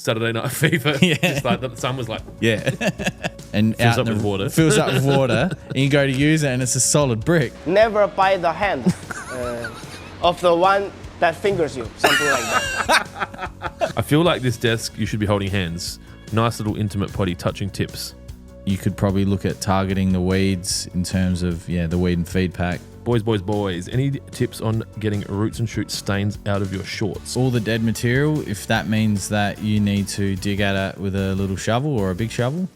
Saturday Night Fever. Yeah. Just like the sun was like, Yeah. And fills out up with water. Fills up with water. And you go to use it and it's a solid brick. Never bite the hand of the one that fingers you, something like that. I feel like this desk, you should be holding hands. Nice little intimate potty touching tips. You could probably look at targeting the weeds in terms of, the weed and feed pack. Boys. Any tips on getting roots and shoots stains out of your shorts? All the dead material, if that means that you need to dig at it with a little shovel or a big shovel.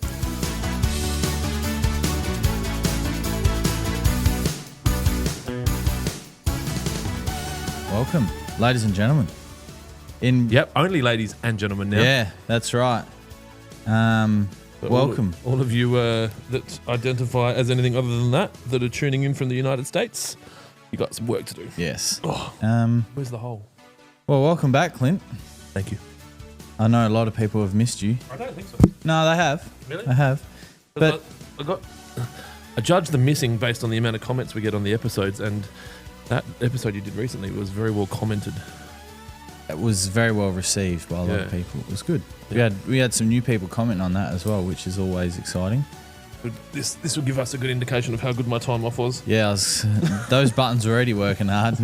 Welcome, ladies and gentlemen. Yep, only ladies and gentlemen now. Yeah, that's right. Welcome. All of you that identify as anything other than that are tuning in from the United States. You got some work to do. Yes. Oh, where's the hole? Well, welcome back, Clint. Thank you. I know a lot of people have missed you. I don't think so. No, they have. Really? They have. But I judge the missing based on the amount of comments we get on the episodes, and that episode you did recently was very well commented. it was very well received by a lot of people. It was good. We had some new people commenting on that as well, which is always exciting. This will give us a good indication of how good my time off was. Yeah, those buttons were already working hard.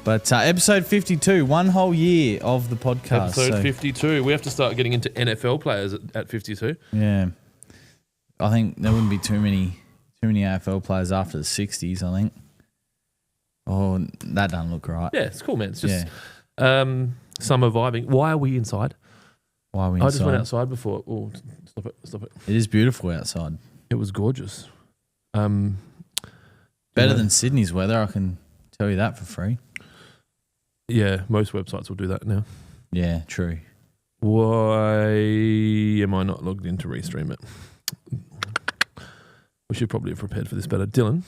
But episode 52, one whole year of the podcast. Episode 52. We have to start getting into NFL players at 52. Yeah. I think there wouldn't be too many AFL players after the 60s, I think. Oh, that doesn't look right. Yeah, it's cool, man. It's just summer vibing. Why are we inside? Why are we inside? I just went outside before. Oh, stop it. It is beautiful outside. It was gorgeous. Better than Sydney's weather, I can tell you that for free. Yeah, most websites will do that now. Yeah, true. Why am I not logged in to restream it? We should probably have prepared for this better. Dylan,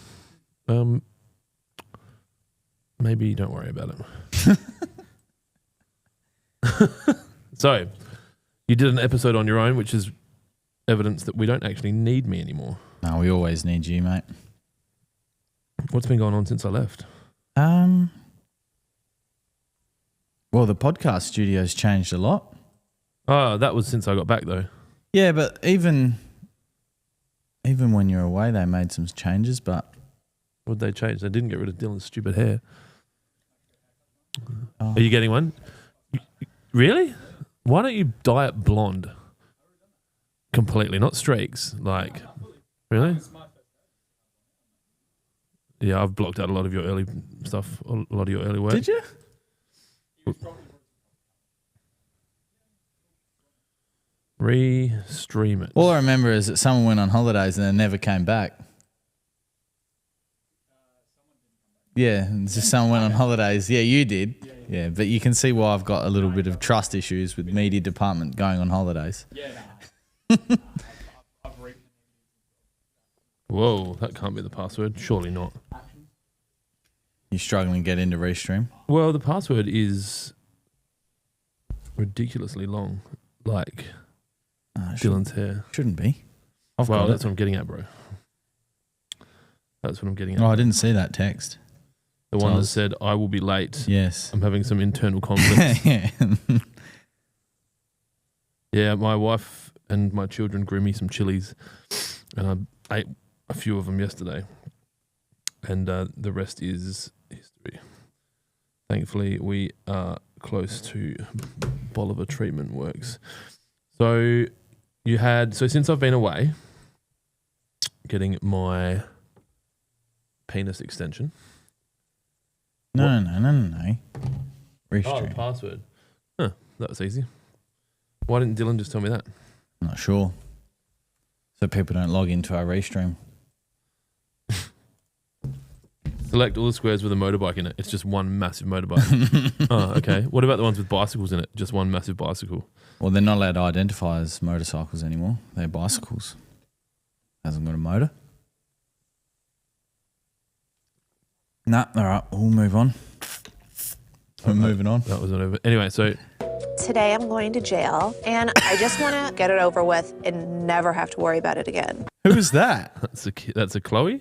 maybe don't worry about it. So, you did an episode on your own, which is evidence that we don't actually need me anymore. No, we always need you, mate. What's been going on since I left? Well, the podcast studio's changed a lot. Oh, that was since I got back, though. Yeah, but even when you're away, they made some changes, but... What did they change? They didn't get rid of Dylan's stupid hair. Oh. Are you getting one? Really? Why don't you dye it blonde? Completely, not streaks. Like, really? Yeah, I've blocked out a lot of your early stuff, a lot of your early work. Did you? Restream it. All I remember is that someone went on holidays and then never came back. Yeah, it's just someone went on holidays. Yeah, you did. Yeah, but you can see why I've got a little bit of trust issues with media department going on holidays. Whoa, that can't be the password. Surely not. You're struggling to get into Restream? Well, the password is ridiculously long. Like Dylan's hair. Shouldn't be. That's what I'm getting at, bro. That's what I'm getting at. Oh, I didn't see that text. The one that said, I will be late. Yes. I'm having some internal conflicts. Yeah, my wife and my children grew me some chilies, and I ate a few of them yesterday, and the rest is history. Thankfully, we are close to Bolivar Treatment Works. So since I've been away, getting my penis extension. No. Restream. Oh, the password. Huh, that was easy. Why didn't Dylan just tell me that? I'm not sure. So people don't log into our Restream. Select all the squares with a motorbike in it. It's just one massive motorbike. Oh, okay. What about the ones with bicycles in it? Just one massive bicycle. Well, they're not allowed to identify as motorcycles anymore. They're bicycles. Hasn't got a motor. Nah, all right, we'll move on. We're moving on. That was whatever. Anyway, so... Today I'm going to jail, and I just want to get it over with and never have to worry about it again. Who is that? That's a Chloe? Is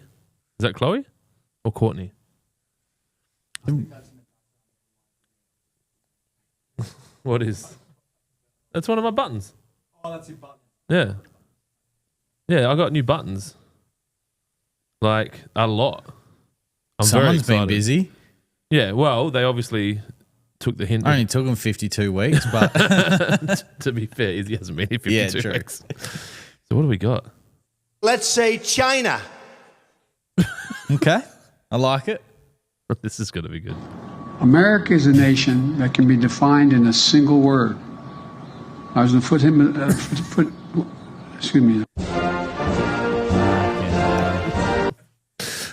that Chloe? Or Courtney? What is... That's one of my buttons. Oh, that's your button. Yeah. Yeah, I got new buttons. Like, a lot. I'm very Someone's excited. been busy. Yeah, well, they obviously took the hint. Only took him 52 weeks, but To be fair, he hasn't been here 52 Yeah, true. weeks. So what do we got? Let's say China. okay. I like it. This is going to be good. America is a nation that can be defined in a single word. I was going to excuse me.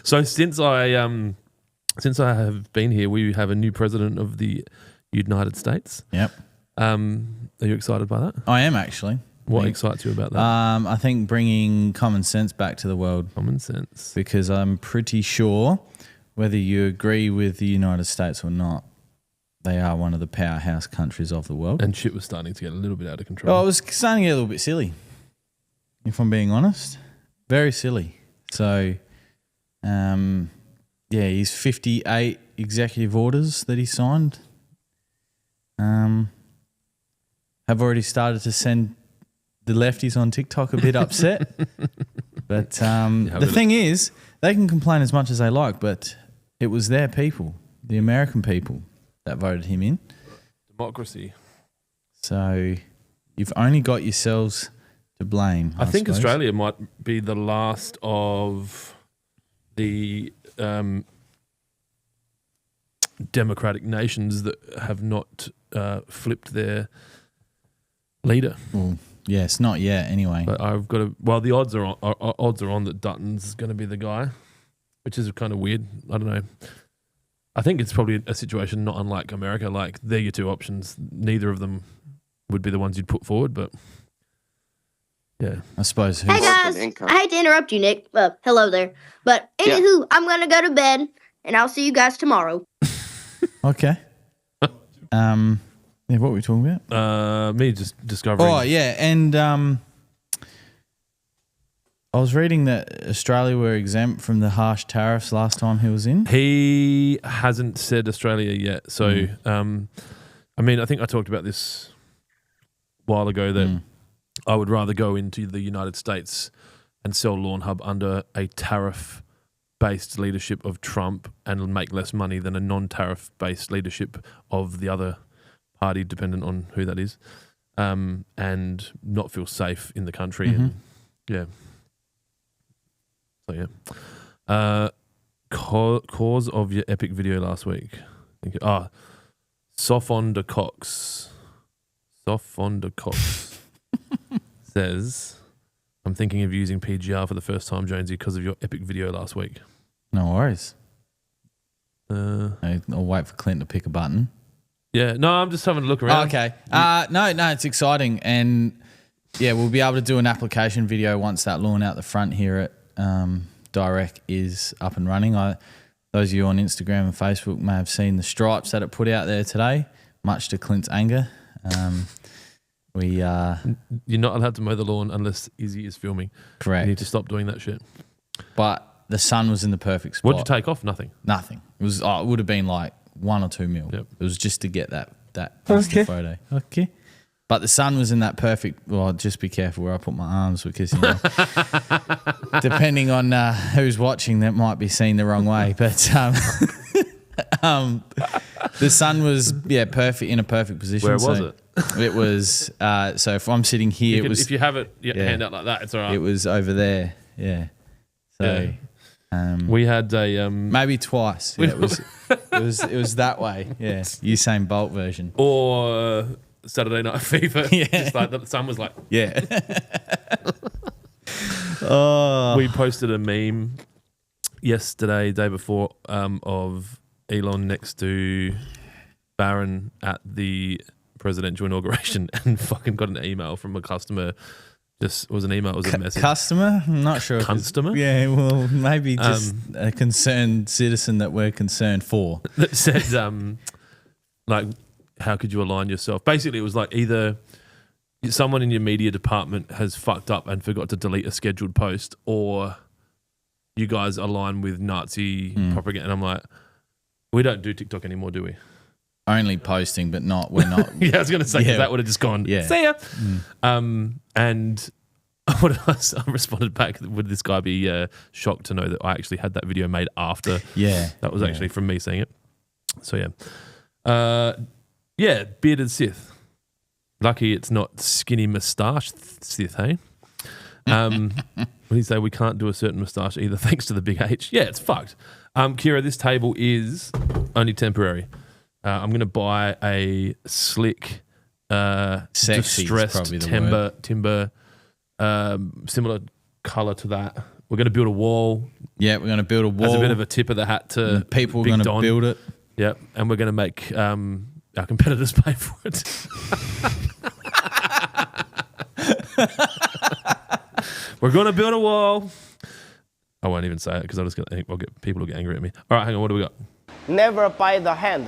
So since I have been here, we have a new president of the United States. Yep. Are you excited by that? I am actually. What excites you about that? I think bringing common sense back to the world, Common sense. because I'm pretty sure whether you agree with the United States or not, they are one of the powerhouse countries of the world. And shit was starting to get a little bit out of control. Oh, it was starting to get a little bit silly, if I'm being honest. Very silly. So, yeah, he's 58 executive orders that he signed. Have already started to send the lefties on TikTok a bit upset. But the thing is, they can complain as much as they like, but it was their people, the American people, that voted him in. Democracy. So you've only got yourselves to blame. I think suppose. Australia might be the last of the democratic nations that have not flipped their leader. Well, yes, not yet anyway. But I've got to. Well, the odds are on that Dutton's going to be the guy, which is kind of weird. I don't know. I think it's probably a situation not unlike America. Like, they're your two options. Neither of them would be the ones you'd put forward, but yeah. I suppose. Hey guys, I hate to interrupt you, Nick. Hello there. But anywho, I'm gonna go to bed, and I'll see you guys tomorrow. Okay. Yeah, what were we talking about? Me just discovering. Oh, yeah, and I was reading that Australia were exempt from the harsh tariffs last time he was in. He hasn't said Australia yet. So, I mean, I think I talked about this a while ago that I would rather go into the United States and sell Lawnhub under a tariff-based leadership of Trump and make less money than a non-tariff-based leadership of the other party, dependent on who that is, and not feel safe in the country. And yeah. So yeah. Cause of your epic video last week. Sofonda Cox. Sofonda Cox says, I'm thinking of using PGR for the first time, Jonesy, because of your epic video last week. No worries. I'll wait for Clint to pick a button. Yeah, no, I'm just having a look around. Oh, okay. No, it's exciting. And yeah, we'll be able to do an application video once that lawn out the front here at Direct is up and running. Those of you on Instagram and Facebook may have seen the stripes that it put out there today, much to Clint's anger. You're not allowed to mow the lawn unless Izzy is filming. Correct. You need to stop doing that shit. But the sun was in the perfect spot. What'd you take off? Nothing. Nothing. It was. It would have been like 1 or 2 mil. Yep. It was just to get that photo. Okay. But the sun was in that perfect. Well, just be careful where I put my arms because depending on who's watching, that might be seen the wrong way. But the sun was perfect in a perfect position. Where was it? It was. So if I'm sitting here, if you have it, hand out like that, it's all right. It was over there. Yeah. So. We had a maybe twice. Yeah, it was that way. Yeah, Usain Bolt version. Or Saturday Night Fever. Yeah, just like the sun was like. Yeah. We posted a meme yesterday, day before, of Elon next to Barron at the presidential inauguration, and fucking got an email from a customer. Just was an email, it was a message. Customer? I'm not sure. Customer? Yeah, well, maybe just a concerned citizen that we're concerned for. That said, like, how could you align yourself? Basically, it was like either someone in your media department has fucked up and forgot to delete a scheduled post, or you guys align with Nazi propaganda. And I'm like, we don't do TikTok anymore, do we? only posting, but not. We're not. Yeah, I was going to say, 'cause that would have just gone, Yeah. see ya. And I responded back, would this guy be shocked to know that I actually had that video made after Yeah. that was actually from me seeing it? So, yeah. Bearded Sith. Lucky it's not skinny moustache Sith, hey? When you say we can't do a certain moustache either thanks to the big H. Yeah, it's fucked. Kira, this table is only temporary. I'm going to buy a slick, Sexy is distressed probably the timber, similar colour to that. We're going to build a wall. Yeah, we're going to build a wall. As a bit of a tip of the hat to and people are Big going to Don. build it. Yep, and we're going to make our competitors pay for it. We're going to build a wall. I won't even say it because I'll get people will get angry at me. All right, hang on. What do we got? Never bite the hand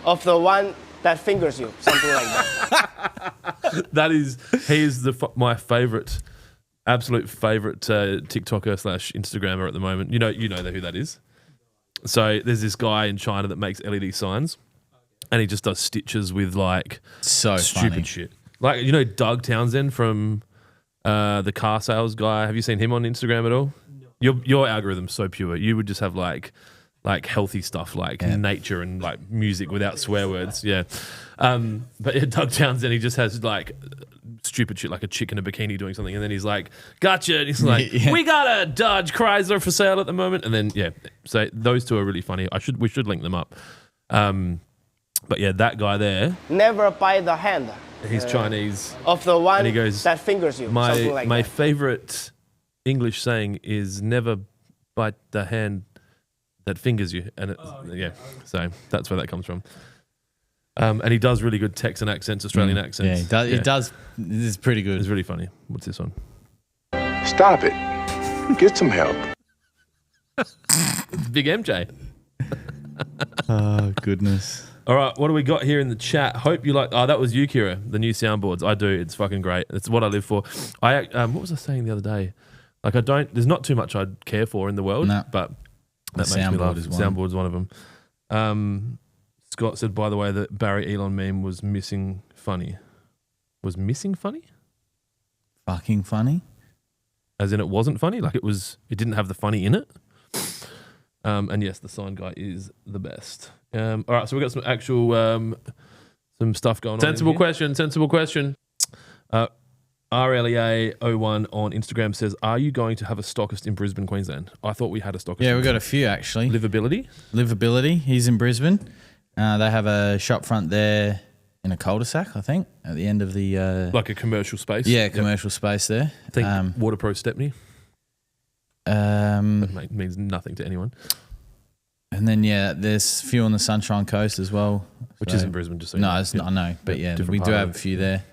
of the one that fingers you, something like that. He is my favorite, absolute favorite TikToker / Instagrammer at the moment. You know who that is. So there's this guy in China that makes LED signs, and he just does stitches with like stupid funny. shit. Like Doug Townsend from the car sales guy. Have you seen him on Instagram at all? No. Your algorithm's so pure. You would just have like healthy stuff like nature and like music without swear words. Yeah. But yeah, Doug Townsend, he just has like stupid shit like a chick in a bikini doing something, and then he's like, gotcha. And he's like, we got a Dodge Chrysler for sale at the moment. And then so those two are really funny. We should link them up. But yeah, that guy there. Never bite the hand. He's Chinese. Of the one and he goes, that fingers you, something like my that. favorite English saying is never bite the hand that fingers you. And so that's where that comes from. And he does really good Texan accents, Australian accents. Yeah, he does. This is pretty good. It's really funny. What's this one? Stop it. Get some help. Big MJ. Oh, goodness. All right, what do we got here in the chat? Hope you like. Oh, that was you, Kira. The new soundboards. I do. It's fucking great. It's what I live for. What was I saying the other day? Like there's not too much I'd care for in the world, but that makes me laugh. Soundboard's one of them. Scott said, by the way, that Barry Elon meme was missing funny. Was missing funny? Fucking funny? As in it wasn't funny? Like it didn't have the funny in it? And yes, the sign guy is the best. All right, so we've got some actual some stuff going on. Sensible question. RLEA01 on Instagram says, are you going to have a stockist in Brisbane, Queensland? I thought we had a stockist. Yeah, we've got a few actually. Livability. He's in Brisbane. They have a shop front there in a cul-de-sac, I think, at the end of the... like a commercial space? Yeah, commercial space there. I think Waterpro Stepney. That means nothing to anyone. And then, there's a few on the Sunshine Coast as well. Which isn't Brisbane, just so you know. No, it's not, I know. But we do have a few there.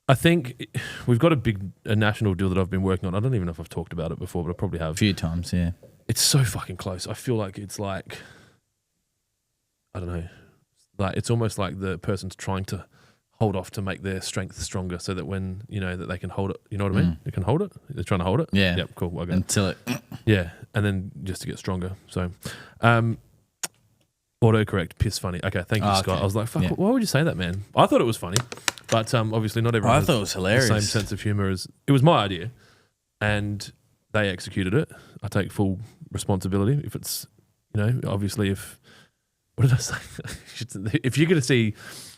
I think we've got a national deal that I've been working on. I don't even know if I've talked about it before, but I probably have. A few times, yeah. It's so fucking close. I feel like it's like, I don't know, like it's almost like the person's trying to hold off to make their strength stronger so that when, that they can hold it. You know what I mean? They can hold it. They're trying to hold it. Yeah. Yep, cool. Okay. Until it... Yeah, and then just to get stronger. So, autocorrect, piss funny. Okay, thank you, Scott. Okay. I was like, fuck, why would you say that, man? I thought it was funny, but obviously not everyone. I thought it was hilarious. The same sense of humor as it was my idea, and they executed it. I take full responsibility. If it's, obviously if what did I say? If you're going to see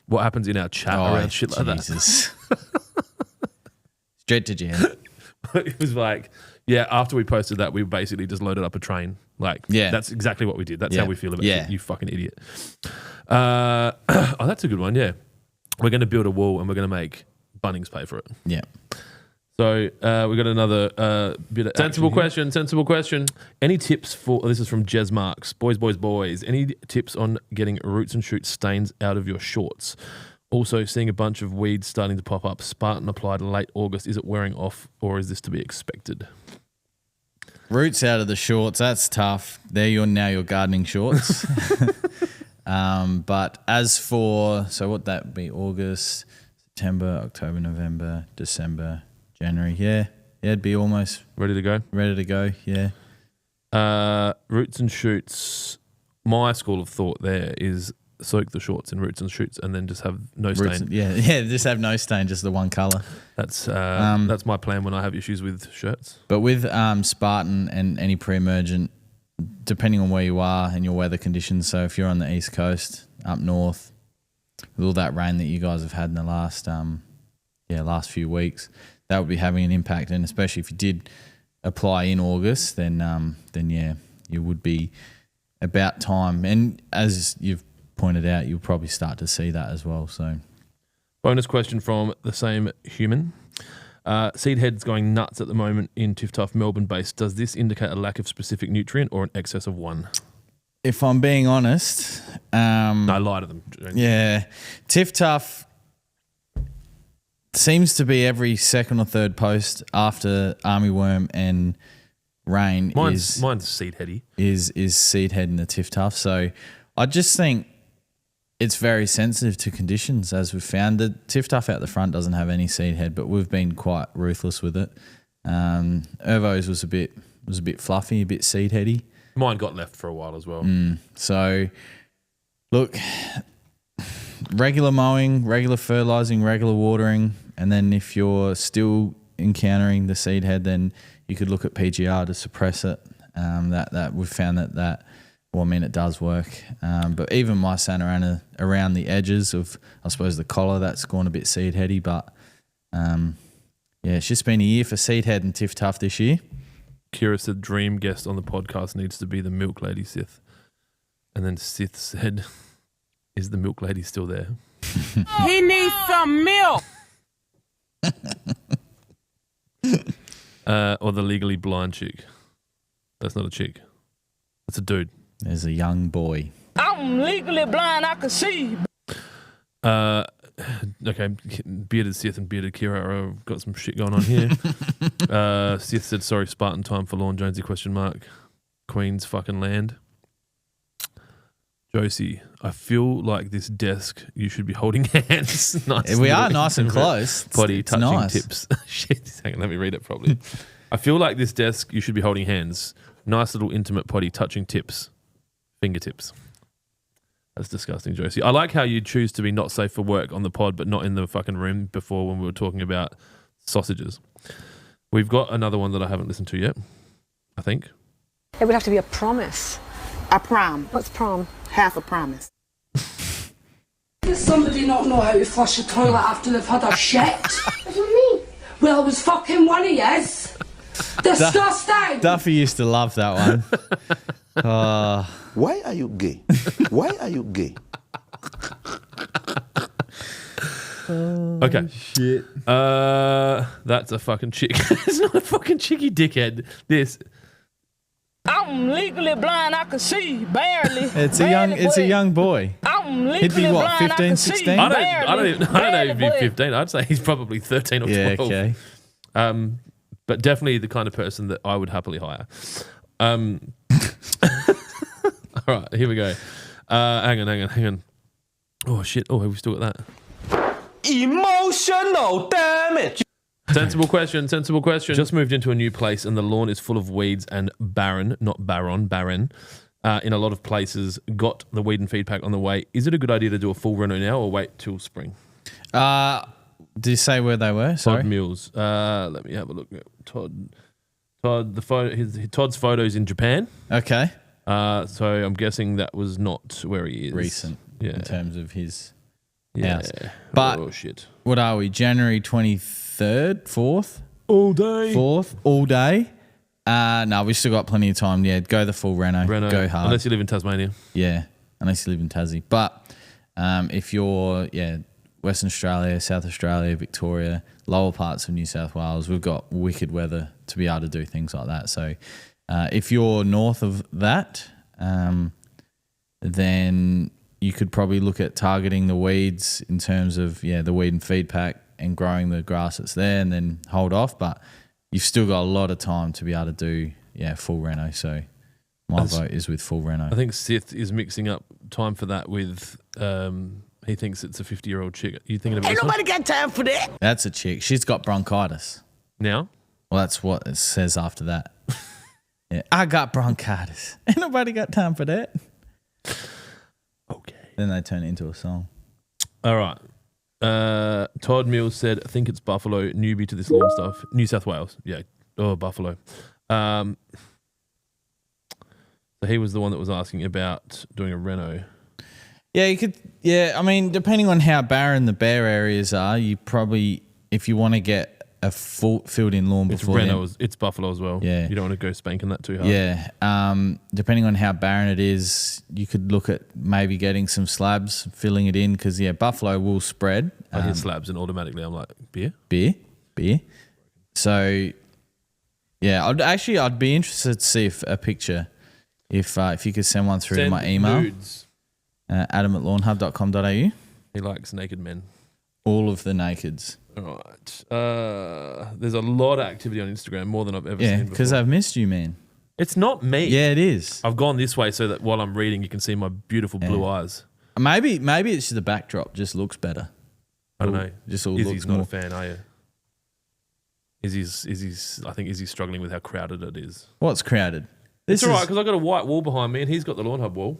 what happens in our chat around shit like that, straight to jail. It was like, after we posted that, we basically just loaded up a train. Like, that's exactly what we did. That's how we feel about it. You fucking idiot. That's a good one, yeah. We're going to build a wall and we're going to make Bunnings pay for it. Yeah. So we got another bit of sensible question. Any tips for, this is from Jez Marks, boys. Any tips on getting roots and shoots stains out of your shorts? Also, seeing a bunch of weeds starting to pop up. Spartan applied late August. Is it wearing off or is this to be expected? Roots out of the shorts, that's tough. Now your gardening shorts. But as for, so what that would be, August, September, October, November, December, January. Yeah, it'd be almost ready to go. Yeah. Roots and shoots. My school of thought there is soak the shorts in roots and shoots and then just have no Roots- stain. yeah, just have no stain, just the one colour. That's my plan when I have issues with shirts. But with Spartan and any pre-emergent, depending on where you are and your weather conditions, so if you're on the East Coast, up north, with all that rain that you guys have had in the last few weeks, that would be having an impact. And especially if you did apply in August, then yeah, you would be about time. And as you've pointed out, you'll probably start to see that as well. So, bonus question from the same human. Seed heads going nuts at the moment in Tiff Tough Melbourne based. Does this indicate a lack of specific nutrient or an excess of one? if I'm being honest, no, lie to them. Yeah, Tiff Tough seems to be every second or third post after Armyworm and Rain. Mine's seed heady. Is seed head in the Tiff Tough. So I just think it's very sensitive to conditions, as we've found. The Tiff Tough out the front doesn't have any seed head, but we've been quite ruthless with it. Ervo's was a bit fluffy, a bit seed heady. Mine got left for a while as well. So, look, regular mowing, regular fertilising, regular watering, and then if you're still encountering the seed head, then you could look at PGR to suppress it. That we've found that well, I mean, it does work. But even my Santarana around the edges of, I suppose, the collar, that's gone a bit seed heady. But yeah, it's just been a year for seed head and Tiff Tough this year. Kira said, dream guest on the podcast needs to be the Milk Lady Sith. And then Sith said, is the Milk Lady still there? He needs some milk. Or the legally blind chick. That's not a chick. That's a dude. There's a young boy. I'm legally blind. I can see. Okay, bearded Sith and bearded Kira have got some shit going on here. Sith said, sorry, Spartan time for Lawn Jonesy, ? Queen's fucking land. Josie, I feel like this desk, you should be holding hands. Nice. We are nice and close. Potty touching nice. tips. Shit, hang on, let me read it properly. I feel like this desk, you should be holding hands. Nice little intimate potty touching tips. Fingertips. That's disgusting, Josie. I like how you choose to be not safe for work on the pod, but not in the fucking room before when we were talking about sausages. We've got another one that I haven't listened to yet, I think. It would have to be a promise. A prom. What's prom? Half a promise. Does somebody not know how to flush a toilet after they've had a shit? What do you mean? Well, it was fucking one of yous. Disgusting. Duffy used to love that one. Why are you gay? Why are you gay? Okay. Shit. That's a fucking chick. It's not a fucking chicky dickhead. This. I'm legally blind. I can see barely. It's a young boy. I'm legally He'd be what, blind. 15, I can 16? see I barely. don't know if he'd be 15. I'd say he's probably 13 or 12. Yeah, okay. But definitely the kind of person that I would happily hire. All right, here we go. Hang on. Oh, shit. Oh, have we still got that? Emotional damage. Sensible question. Just moved into a new place and the lawn is full of weeds and barren, not barren, in a lot of places. Got the weed and feed pack on the way. Is it a good idea to do a full reno now or wait till spring? Did you say where they were? Sorry. Todd Mills. Let me have a look. Todd's photos in Japan. Okay. So I'm guessing that was not where he is. Recent. Yeah. In terms of his house. But oh, shit. What are we? January 23rd? 4th? All day. 4th? All day? No, we've still got plenty of time. Yeah, go the full reno. Go hard. Unless you live in Tasmania. Yeah, unless you live in Tassie. But if you're, Western Australia, South Australia, Victoria, lower parts of New South Wales, we've got wicked weather to be able to do things like that. So if you're north of that, then you could probably look at targeting the weeds in terms of, the weed and feed pack and growing the grass that's there and then hold off. But you've still got a lot of time to be able to do, full reno. So my vote is with full reno. I think Sith is mixing up time for that with... he thinks it's a 50-year-old chick. Are you thinking about Ain't nobody got time for that. That's a chick. She's got bronchitis. Now? Well, that's what it says after that. I got bronchitis. Ain't nobody got time for that. Okay. Then they turn it into a song. All right. Todd Mills said, I think it's Buffalo, newbie to this lawn stuff. New South Wales. Yeah. Oh, Buffalo. So he was the one that was asking about doing a reno. Yeah, you could. Yeah, I mean, depending on how barren the bare areas are, you probably, if you want to get a full filled-in lawn It's before reno. It's Buffalo as well. Yeah. You don't want to go spanking that too hard. Yeah. Depending on how barren it is, you could look at maybe getting some slabs, filling it in, because, Buffalo will spread. I hear slabs and automatically I'm like, beer? Beer. So, yeah, I'd be interested to see if a picture, if you could send one through to my email. Nudes. Adam@lawnhub.com.au. He likes naked men. All of the nakeds. All right. There's a lot of activity on Instagram, more than I've ever seen Yeah, before. because I've missed you, man. It's not me. Yeah, it is. I've gone this way so that while I'm reading, you can see my beautiful blue eyes. Maybe it's just the backdrop just looks better. I don't know. Just all Izzy's looks not more. a fan, are you? I think Izzy's struggling with how crowded it is. What's crowded? It's all right because I've got a white wall behind me and he's got the Lawnhub wall.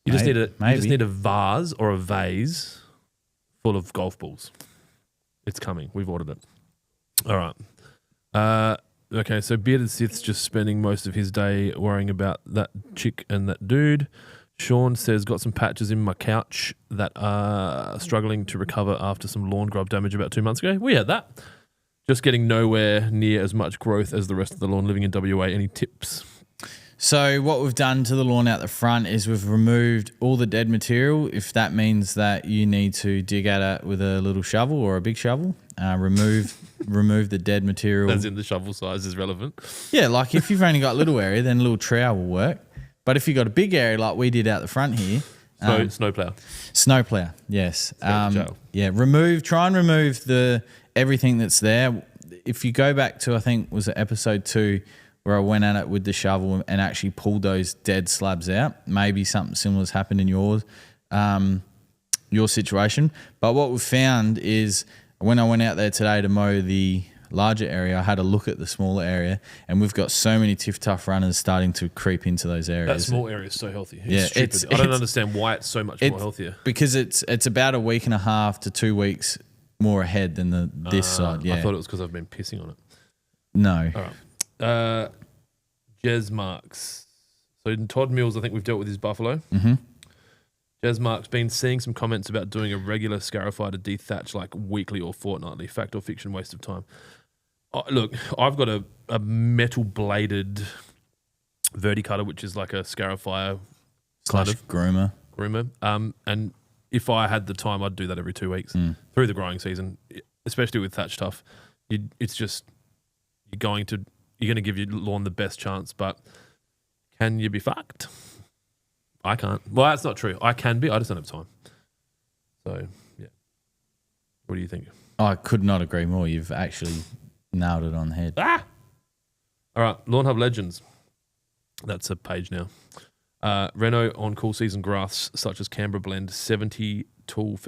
You just need a vase or a vase full of golf balls. It's coming. We've ordered it. All right. Okay, so Bearded Sith's just spending most of his day worrying about that chick and that dude. Sean says, got some patches in my couch that are struggling to recover after some lawn grub damage about 2 months ago. We had that. Just getting nowhere near as much growth as the rest of the lawn living in WA. Any tips? So what we've done to the lawn out the front is we've removed all the dead material. If that means that you need to dig at it with a little shovel or a big shovel, remove the dead material. As in the shovel size is relevant. Yeah, like if you've only got a little area, then a little trowel will work. But if you've got a big area like we did out the front here. Snowplow. Snowplow, yes. Yeah, try and remove everything that's there. If you go back to, I think, was it episode 2, where I went at it with the shovel and actually pulled those dead slabs out. Maybe something similar has happened in your situation. But what we've found is when I went out there today to mow the larger area, I had a look at the smaller area, and we've got so many tiff-tough runners starting to creep into those areas. That small area is so healthy. It's stupid. I don't understand why it's so much more healthier. Because it's about a week and a half to 2 weeks more ahead than this side. Yeah, I thought it was because I've been pissing on it. No. All right. Jez Marks. So Todd Mills, I think we've dealt with his buffalo. Mm-hmm. Jez Marks been seeing some comments about doing a regular scarifier to dethatch like weekly or fortnightly. Fact or fiction, waste of time. Look, I've got a metal bladed verticutter, which is like a scarifier slash groomer. And if I had the time, I'd do that every 2 weeks through the growing season, especially with thatch stuff. It's just you're going to give your lawn the best chance, but can you be fucked? I can't. Well, that's not true. I can be. I just don't have time. So, yeah. What do you think? I could not agree more. You've actually nailed it on the head. All right. Lawnhub Legends. That's a page now. Reno on cool season grass such as Canberra Blend 70 Tool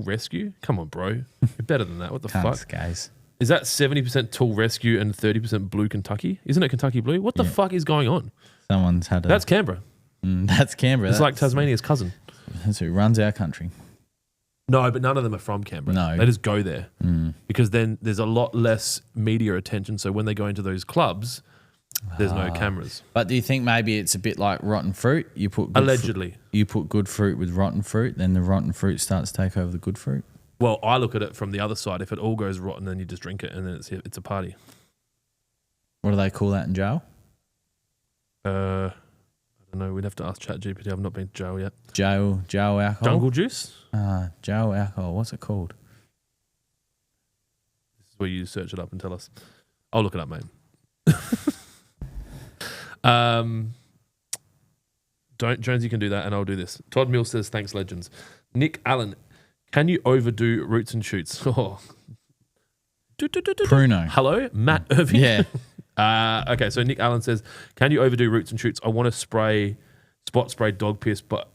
Rescue. Come on, bro. You're better than that. What the fuck? Guys. Is that 70% Tool Rescue and 30% Blue Kentucky? Isn't it Kentucky Blue? What the fuck is going on? Someone's had That's Canberra. That's Canberra. It's like Tasmania's cousin. That's who runs our country. No, but none of them are from Canberra. No. They just go there because then there's a lot less media attention. So when they go into those clubs, there's no cameras. But do you think maybe it's a bit like rotten fruit? You put Allegedly. You put good fruit with rotten fruit, then the rotten fruit starts to take over the good fruit? Well, I look at it from the other side. If it all goes rotten, then you just drink it and then it's a party. What do they call that in jail? I don't know. We'd have to ask ChatGPT. I've not been to jail yet. Jail alcohol? Jungle juice? Jail alcohol. What's it called? This is where you search it up and tell us. I'll look it up, mate. Jonesy can do that and I'll do this. Todd Mills says, thanks, legends. Nick Allen, can you overdo roots and shoots? Oh. Pruno. Hello, Matt Irving. Yeah. Okay, so Nick Allen says, can you overdo roots and shoots? I want to spot spray dog piss, but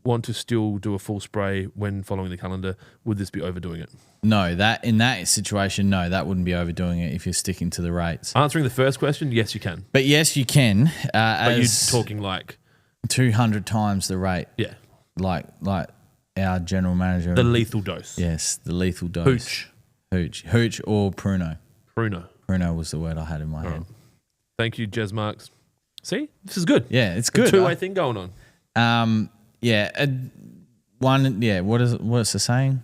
want to still do a full spray when following the calendar. Would this be overdoing it? No, in that situation, no, that wouldn't be overdoing it if you're sticking to the rates. Answering the first question, yes, you can. But yes, you can. But you're talking like 200 times the rate. Yeah. Like our general manager. The lethal dose. Yes, the lethal dose. Hooch or Pruno. Pruno was the word I had in my head. Thank you, Jez Marks. See? This is good. Yeah, it's good. Two-way thing going on. What's the saying?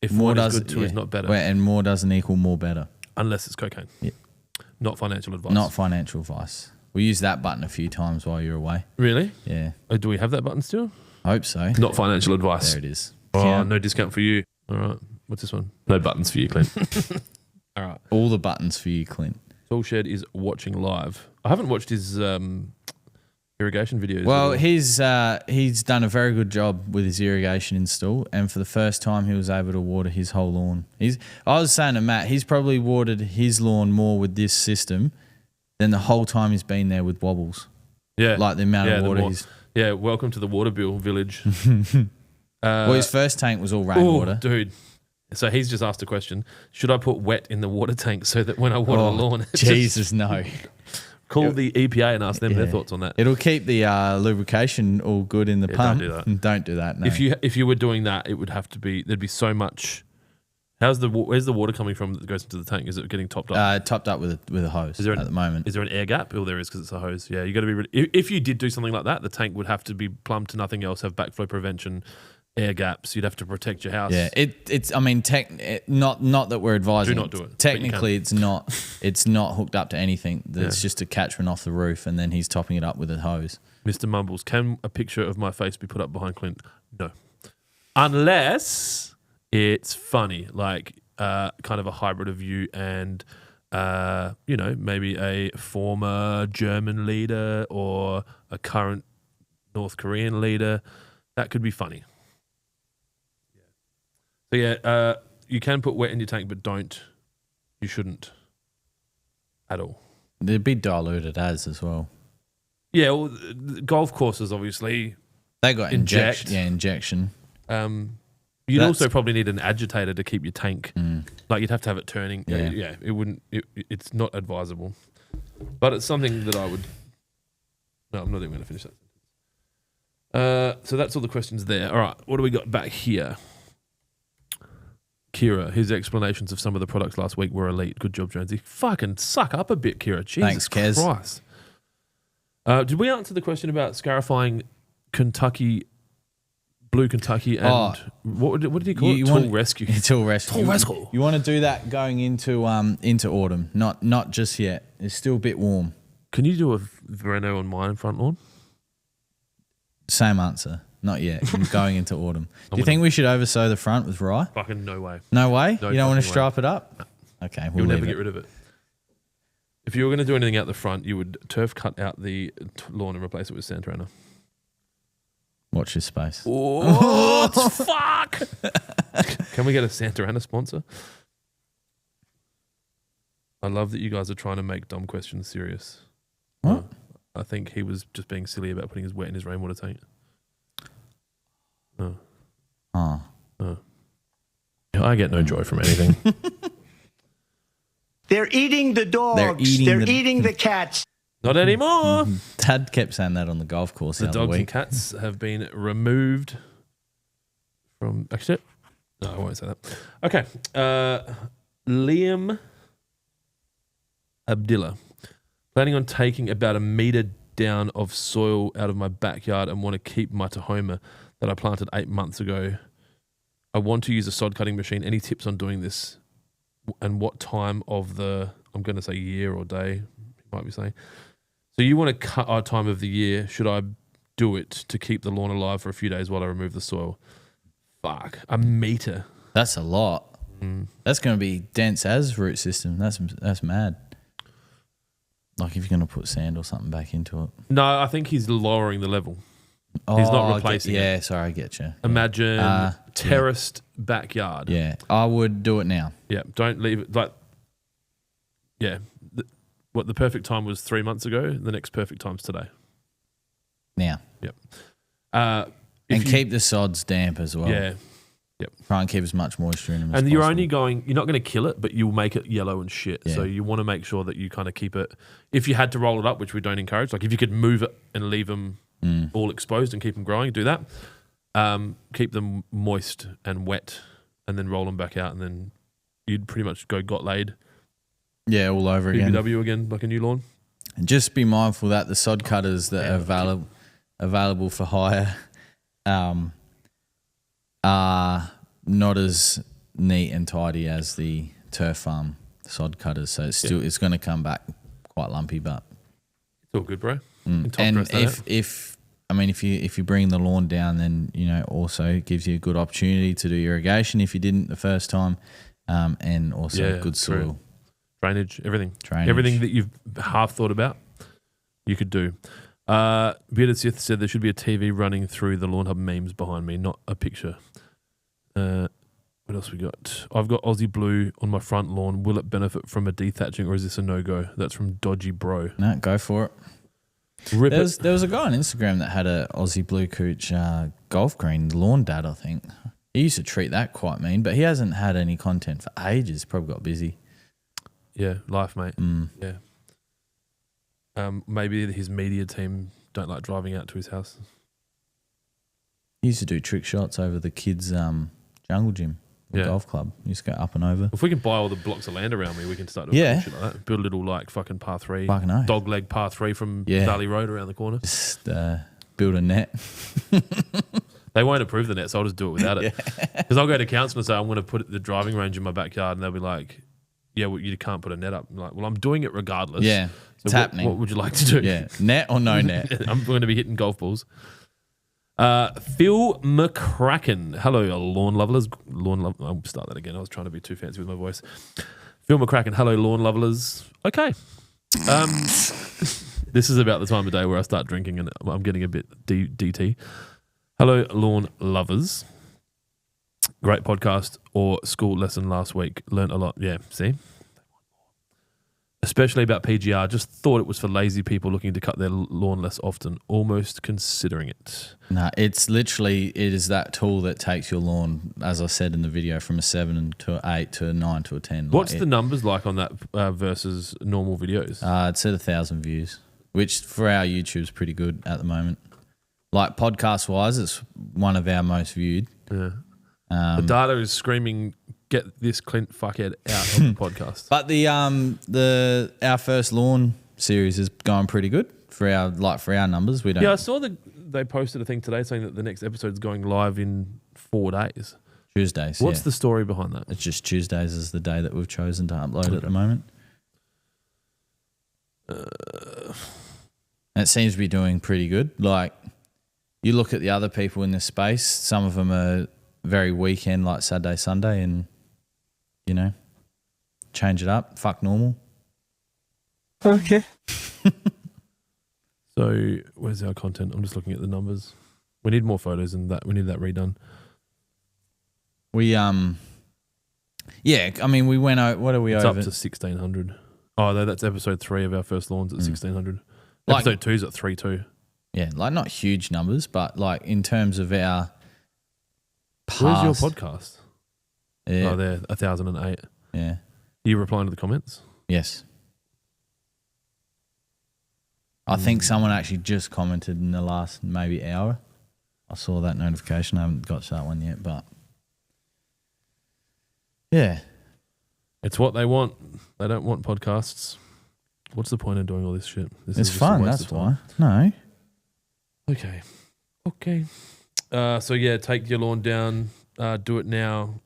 If more is good, two is not better. And more doesn't equal more better. Unless it's cocaine. Yeah. Not financial advice. Not financial advice. We used that button a few times while you're away. Really? Yeah. Oh, do we have that button still? I hope so. Not financial advice. There it is. Oh, no discount for you. All right. What's this one? No buttons for you, Clint. All right. All the buttons for you, Clint. Toolshed is watching live. I haven't watched his irrigation videos. Well, he's done a very good job with his irrigation install, and for the first time, he was able to water his whole lawn. I was saying to Matt, he's probably watered his lawn more with this system than the whole time he's been there with wobbles. Yeah, like the amount of water he's. Yeah, welcome to the water bill village. Well, his first tank was all rainwater, dude. So he's just asked a question: should I put wet in the water tank so that when I water the lawn, Jesus, no. Call the EPA and ask them their thoughts on that. It'll keep the lubrication all good in the pump. Don't do that. Don't do that. No. If you were doing that, it would have to be. There'd be so much. Where's the water coming from that goes into the tank? Is it getting topped up? Topped up with a hose at the moment. Is there an air gap? Oh, there is because it's a hose. Yeah, you got to be. If you did do something like that, the tank would have to be plumbed to nothing else, have backflow prevention, air gaps. You'd have to protect your house. Yeah, it's. I mean, not that we're advising. Do not do it. Technically, it's not. It's not hooked up to anything. It's just a catchment off the roof, and then he's topping it up with a hose. Mr. Mumbles, can a picture of my face be put up behind Clint? No, unless it's funny, like kind of a hybrid of you and maybe a former German leader or a current North Korean leader. That could be funny. So you can put wet in your tank, but you shouldn't at all. They'd be diluted as well. Yeah, well, golf courses obviously they got injection. You'd also probably need an agitator to keep your tank. Like you'd have to have it turning. Yeah, it wouldn't. It's not advisable, but it's something that I would. No, I'm not even going to finish that. So that's all the questions there. All right, what do we got back here? Kira, his explanations of some of the products last week were elite. Good job, Jonesy. Fucking suck up a bit, Kira. Jesus Christ. Did we answer the question about scarifying Blue Kentucky and what did he call it? Tool Rescue. Tool Rescue. Tool Rescue. You want to do that going into autumn, not just yet. It's still a bit warm. Can you do a reno on mine front lawn? Same answer. Not yet. Going into autumn. Do you think we should oversow the front with rye? Fucking no way. No way? No, you don't want to way. stripe it up? No. Okay, we'll You'll never get rid of it. If you were going to do anything out the front, you would turf cut out the lawn and replace it with Santarana. Watch this space. Oh, fuck! Can we get a Santarana sponsor? I love that you guys are trying to make dumb questions serious. What? I think he was just being silly about putting his wet in his rainwater tank. I get no joy from anything. They're eating the dogs. They're eating the cats. Not anymore. Dad kept saying that on the golf course the other dogs week. and cats have been removed from... Actually, no, I won't say that. Okay. Liam Abdillah. Planning on taking about 1 metre down of soil out of my backyard and want to keep my Tahoma that I planted 8 months ago. I want to use a sod cutting machine. Any tips on doing this? And what time of the... I'm going to say year or day, you might be saying. So you want to cut our time of the year. Should I do it to keep the lawn alive for a few days while I remove the soil? Fuck. 1 metre. That's a lot. That's going to be dense as root system. That's mad. Like if you're going to put sand or something back into it. No, I think he's lowering the level. He's not replacing it. Yeah, sorry, I get you. Imagine terraced backyard. Yeah, I would do it now. Yeah, don't leave it like... Yeah. The perfect time was 3 months ago. The next perfect time's today. Now. Yep. And keep the sods damp as well. Yeah. Yep. Try and keep as much moisture in them as And you're possible. you're not going to kill it, but you'll make it yellow and shit. Yeah. So you want to make sure that you kind of keep it. If you had to roll it up, which we don't encourage, like if you could move it and leave them all exposed and keep them growing. Do that. Keep them moist and wet, and then roll them back out, and then you'd pretty much go got laid. Yeah, all over again. PBW again, like a new lawn. And just be mindful that the sod cutters that are available for hire are not as neat and tidy as the turf farm sod cutters. So it's still it's going to come back quite lumpy, but it's all good, bro. And if you bring the lawn down, then also it gives you a good opportunity to do irrigation if you didn't the first time, and also good soil. True. Drainage, everything that you've half thought about, you could do. Bearded Sith said there should be a TV running through the Lawnhub memes behind me, not a picture. What else we got? I've got Aussie Blue on my front lawn. Will it benefit from a dethatching, or is this a no-go? That's from Dodgy Bro. No, go for it. There was a guy on Instagram that had a Aussie Blue Cooch golf green lawn dad, I think. He used to treat that quite mean, but he hasn't had any content for ages. Probably got busy. Yeah, life, mate. Yeah. Maybe his media team don't like driving out to his house. He used to do trick shots over the kids' jungle gym, golf club. He used to go up and over. If we can buy all the blocks of land around me, we can start doing shit like that. Build a little fucking par 3, dog leg par 3 from Valley Road around the corner. Just build a net. They won't approve the net, so I'll just do it without it. Because I'll go to council and say I'm going to put the driving range in my backyard, and they'll be like, yeah, well, you can't put a net up. I'm like, well, I'm doing it regardless. Yeah, so it's happening. What would you like to do? Yeah, net or no net? I'm going to be hitting golf balls. Phil McCracken. Hello, lawn lovers. I'll start that again. I was trying to be too fancy with my voice. Phil McCracken. Hello, lawn lovers. Okay. This is about the time of day where I start drinking and I'm getting a bit DT. Hello, lawn lovers. Great podcast or school lesson last week. Learned a lot. Yeah, see? Especially about PGR. Just thought it was for lazy people looking to cut their lawn less often, almost considering it. No, it is that tool that takes your lawn, as I said in the video, from a 7 to 8 to a 9 to a 10. What's the numbers like on that versus normal videos? It's at 1,000 views, which for our YouTube is pretty good at the moment. Like podcast-wise, it's one of our most viewed. Yeah. The data is screaming, get this Clint fuckhead out of the podcast. But our first lawn series is going pretty good for our numbers. We don't. Yeah, I saw they posted a thing today saying that the next episode's going live in 4 days. Tuesdays. What's the story behind that? It's just Tuesdays is the day that we've chosen to upload at the moment. And it seems to be doing pretty good. Like, you look at the other people in this space, some of them are very weekend, like Saturday, Sunday, and, change it up. Fuck normal. Okay. So, where's our content? I'm just looking at the numbers. We need more photos and that. We need that redone. We, we went out. What are we over? It's up to 1,600. Oh, no, that's episode 3 of our first lawns at 1,600. Episode 2's at 3.2. Yeah, like not huge numbers, but like in terms of our past. Where's your podcast? Yeah. Oh, there, 1,008. Yeah. Are you replying to the comments? Yes. I think someone actually just commented in the last maybe hour. I saw that notification. I haven't got to that one yet, but yeah. It's what they want. They don't want podcasts. What's the point of doing all this shit? It's fun, that's why. No. Okay. So yeah, take your lawn down. Do it now.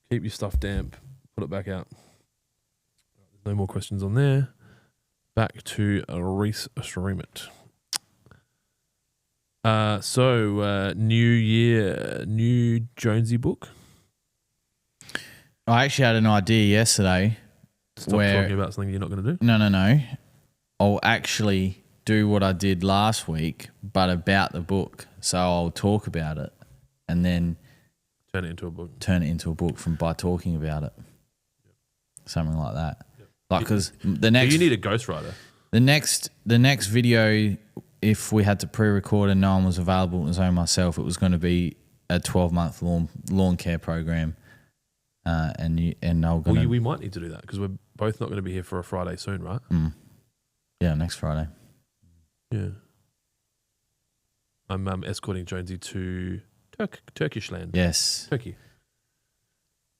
Keep your stuff damp. Put it back out. No more questions on there. Back to Reese Streamit. New year, new Jonesy book. I actually had an idea yesterday. Stop talking about something you're not going to do. No. I'll actually do what I did last week, but about the book. So I'll talk about it and then turn it into a book. By talking about it. Yep. Something like that. Yep. Like, because the next, you need a ghostwriter. The next video, if we had to pre-record and no one was available, it was only myself. It was going to be a 12-month lawn care program. We might need to do that because we're both not going to be here for a Friday soon, right? Yeah, next Friday. Yeah. I'm escorting Jonesy to Turkish land. Yes. Turkey.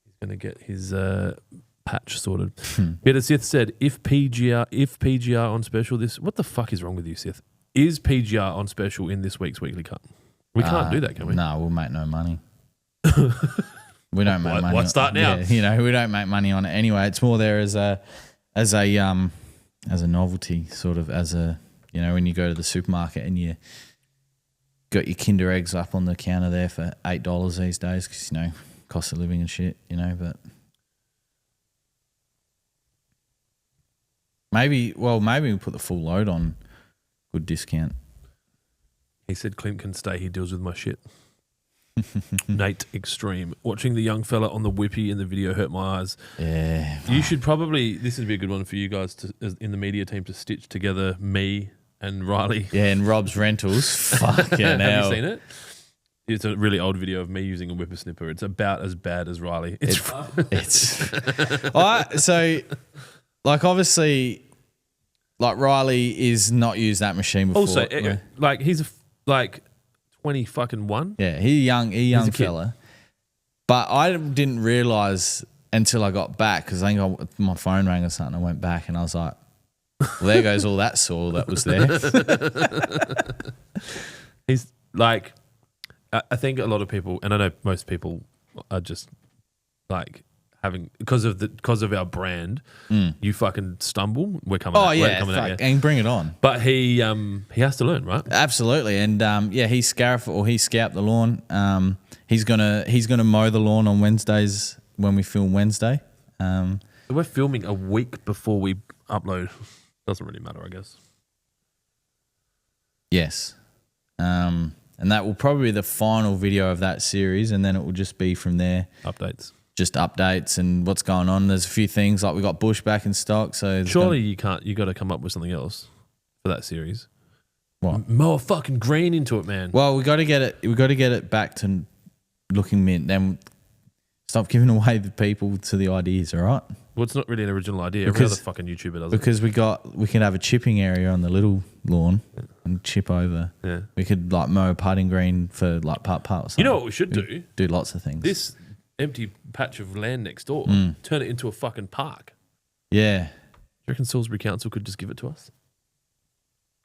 He's going to get his patch sorted. Peter Sith said, if PGR on special this... What the fuck is wrong with you, Sith? Is PGR on special in this week's Weekly Cut? We can't do that, can we? No, we'll make no money. We don't make money. Why start now? Yeah, we don't make money on it anyway. It's more there as a novelty, sort of as a, when you go to the supermarket and you got your Kinder Eggs up on the counter there for $8 these days because, cost of living and shit, but maybe we put the full load on, good discount. He said Clint can stay. He deals with my shit. Nate Extreme. Watching the young fella on the whippy in the video hurt my eyes. Yeah. You should probably, this would be a good one for you guys in the media team to stitch together me and Riley. Yeah, and Rob's Rentals. Fucking hell. Have you seen it? It's a really old video of me using a whippersnipper. It's about as bad as Riley. So, obviously, Riley is not used that machine before. Also, he's 21. Yeah, he's a young fella. But I didn't realise until I got back because I think my phone rang or something. I went back and I was like, well, there goes all that soil that was there. He's I think a lot of people, and I know most people are just having because of our brand, you fucking stumble. We're coming. Oh we're coming at you. And bring it on. But he has to learn, right? Absolutely, and he scalped the lawn. He's gonna mow the lawn on Wednesdays when we film Wednesday. So we're filming a week before we upload. Doesn't really matter, I guess. Yes. And that will probably be the final video of that series, and then it will just be from there. Updates. Just updates and what's going on. There's a few things we got Bush back in stock. So surely you got to come up with something else for that series. What? More fucking green into it, man. Well, we got to get it back to looking mint. Then stop giving away the people to the ideas. All right. Well, it's not really an original idea. Every other fucking YouTuber does it. Because we can have a chipping area on the little lawn and chip over. Yeah. We could mow putting green for putt or something. You know what we should do? Do lots of things. This empty patch of land next door, turn it into a fucking park. Yeah. Do you reckon Salisbury Council could just give it to us?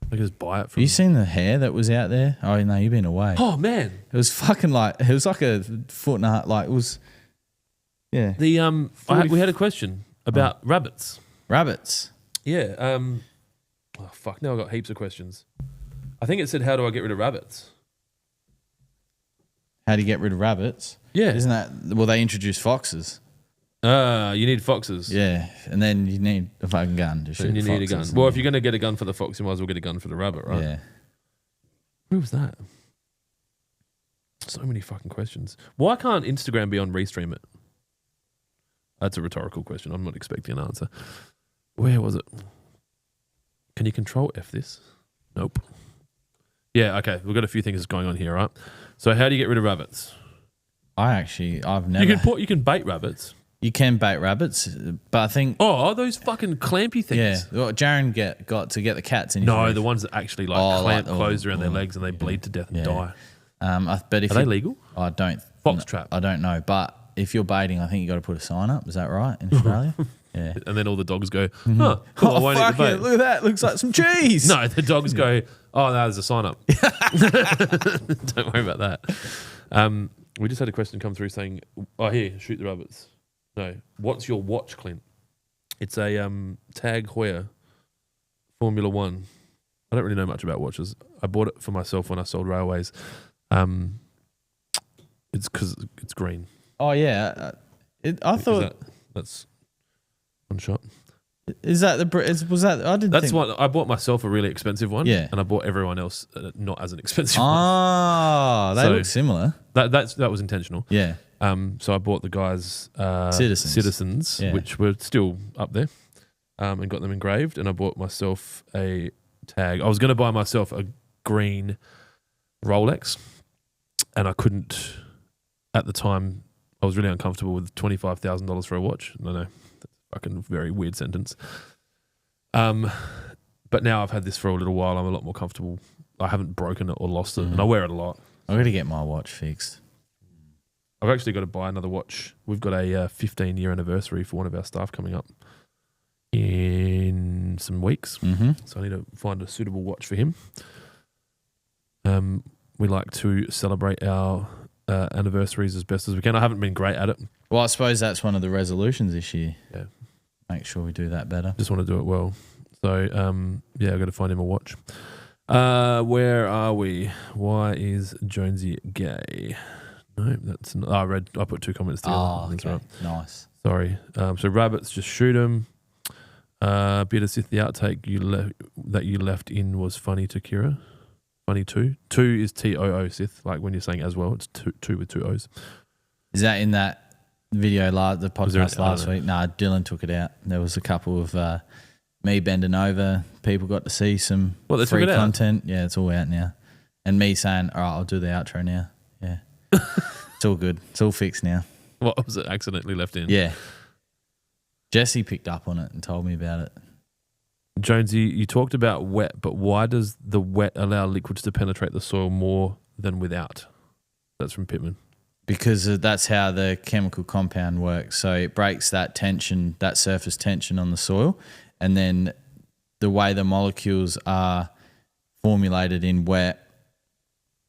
We could just buy it from... Have you seen the hair that was out there? Oh, no, you've been away. Oh, man. It was fucking it was like a foot and a half, it was... Yeah. We had a question about rabbits. Rabbits? Yeah. Oh, fuck. Now I've got heaps of questions. I think it said, how do I get rid of rabbits? How do you get rid of rabbits? Yeah. Isn't that... Well, they introduced foxes. You need foxes. Yeah. And then you need a fucking gun to shoot and you need a gun. Well, if you're going to get a gun for the fox, you might as well get a gun for the rabbit, right? Yeah. Who was that? So many fucking questions. Why can't Instagram be on Restream It? That's a rhetorical question. I'm not expecting an answer. Where was it? Can you control F this? Nope. Yeah, okay. We've got a few things going on here, right? So how do you get rid of rabbits? I've never... You can bait rabbits. You can bait rabbits, but I think... Oh, those fucking clampy things. Yeah. Well, Jaron got to get the cats in. No, the ones that actually clamp closed around their legs and they bleed to death and die. But Are they legal? I don't... Fox trap. I don't know, but if you're baiting, I think you got to put a sign up. Is that right in Australia? Yeah. And then all the dogs go, oh, cool, I won't eat the bait. Look at that. Looks like some cheese. No, the dogs go, oh, there's a sign up. Don't worry about that. We just had a question come through saying, oh, here, shoot the rabbits. No. What's your watch, Clint? It's a Tag Heuer Formula 1. I don't really know much about watches. I bought it for myself when I sold railways. It's because it's green. Oh, yeah. I thought... That's one shot. Is that was that? I didn't. That's what I bought myself, a really expensive one. Yeah, and I bought everyone else not as an expensive one. Oh, they look similar. That was intentional. Yeah. So I bought the guys Citizens, yeah, which were still up there, and got them engraved. And I bought myself a tag. I was going to buy myself a green Rolex, and I couldn't at the time. I was really uncomfortable with $25,000 for a watch. No, that's a fucking very weird sentence. But now I've had this for a little while. I'm a lot more comfortable I haven't broken it or lost it, and I wear it a lot. I've got to get my watch fixed. I've actually got to buy another watch. We've got a 15-year anniversary for one of our staff coming up in some weeks. So I need to find a suitable watch for him. We like to celebrate our anniversaries as best as we can. I haven't been great at it. Well, I suppose that's one of the resolutions this year. Yeah. Make sure we do that better. Just want to do it well. So, I've got to find him a watch. Where are we? Why is Jonesy gay? No, that's not. I put 2 comments together. Oh, that's okay. right. Nice. Sorry. So rabbits, just shoot him. Beater Sith, the outtake that you left in was funny to Kira. Funny too. 2 is TOO Sith, like when you're saying as well, it's two with 2 O's. Is that in that video, the podcast last week? No, Dylan took it out. There was a couple of me bending over. People got to see some free content. Yeah, it's all out now. And me saying, all right, I'll do the outro now. Yeah. It's all good. It's all fixed now. What was it accidentally left in? Yeah. Jesse picked up on it and told me about it. Jonesy, you talked about wet, but why does the wet allow liquids to penetrate the soil more than without? That's from Pittman. Because that's how the chemical compound works. So it breaks that tension, that surface tension on the soil, and then the way the molecules are formulated in wet,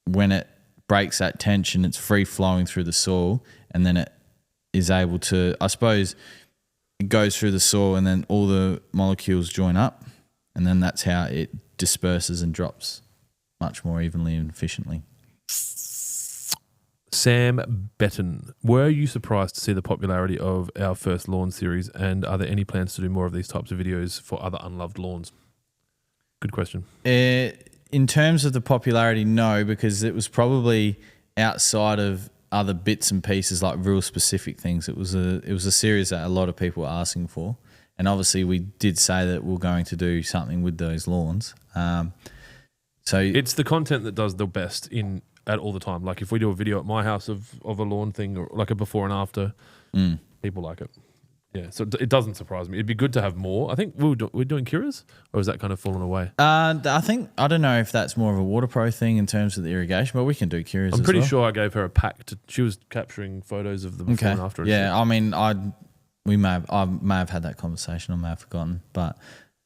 when it breaks that tension, it's free flowing through the soil, and then it is able to, I suppose, it goes through the soil and then all the molecules join up, and then that's how it disperses and drops much more evenly and efficiently. Sam Betton, were you surprised to see the popularity of our first lawn series, and are there any plans to do more of these types of videos for other unloved lawns? Good question. In terms of the popularity, no, because it was probably outside of other bits and pieces, like real specific things. It was a series that a lot of people were asking for, and obviously we did say that we're going to do something with those lawns. So it's the content that does the best at all the time. Like if we do a video at my house of a lawn thing, or like a before and after, people like it. Yeah, so it doesn't surprise me. It'd be good to have more. I think we're doing Kira's, or is that kind of fallen away? I don't know if that's more of a Water Pro thing in terms of the irrigation, but we can do Kira's. I'm pretty sure I gave her a pack. She was capturing photos of the before and after. Yeah, I mean, I may have had that conversation. I may have forgotten. But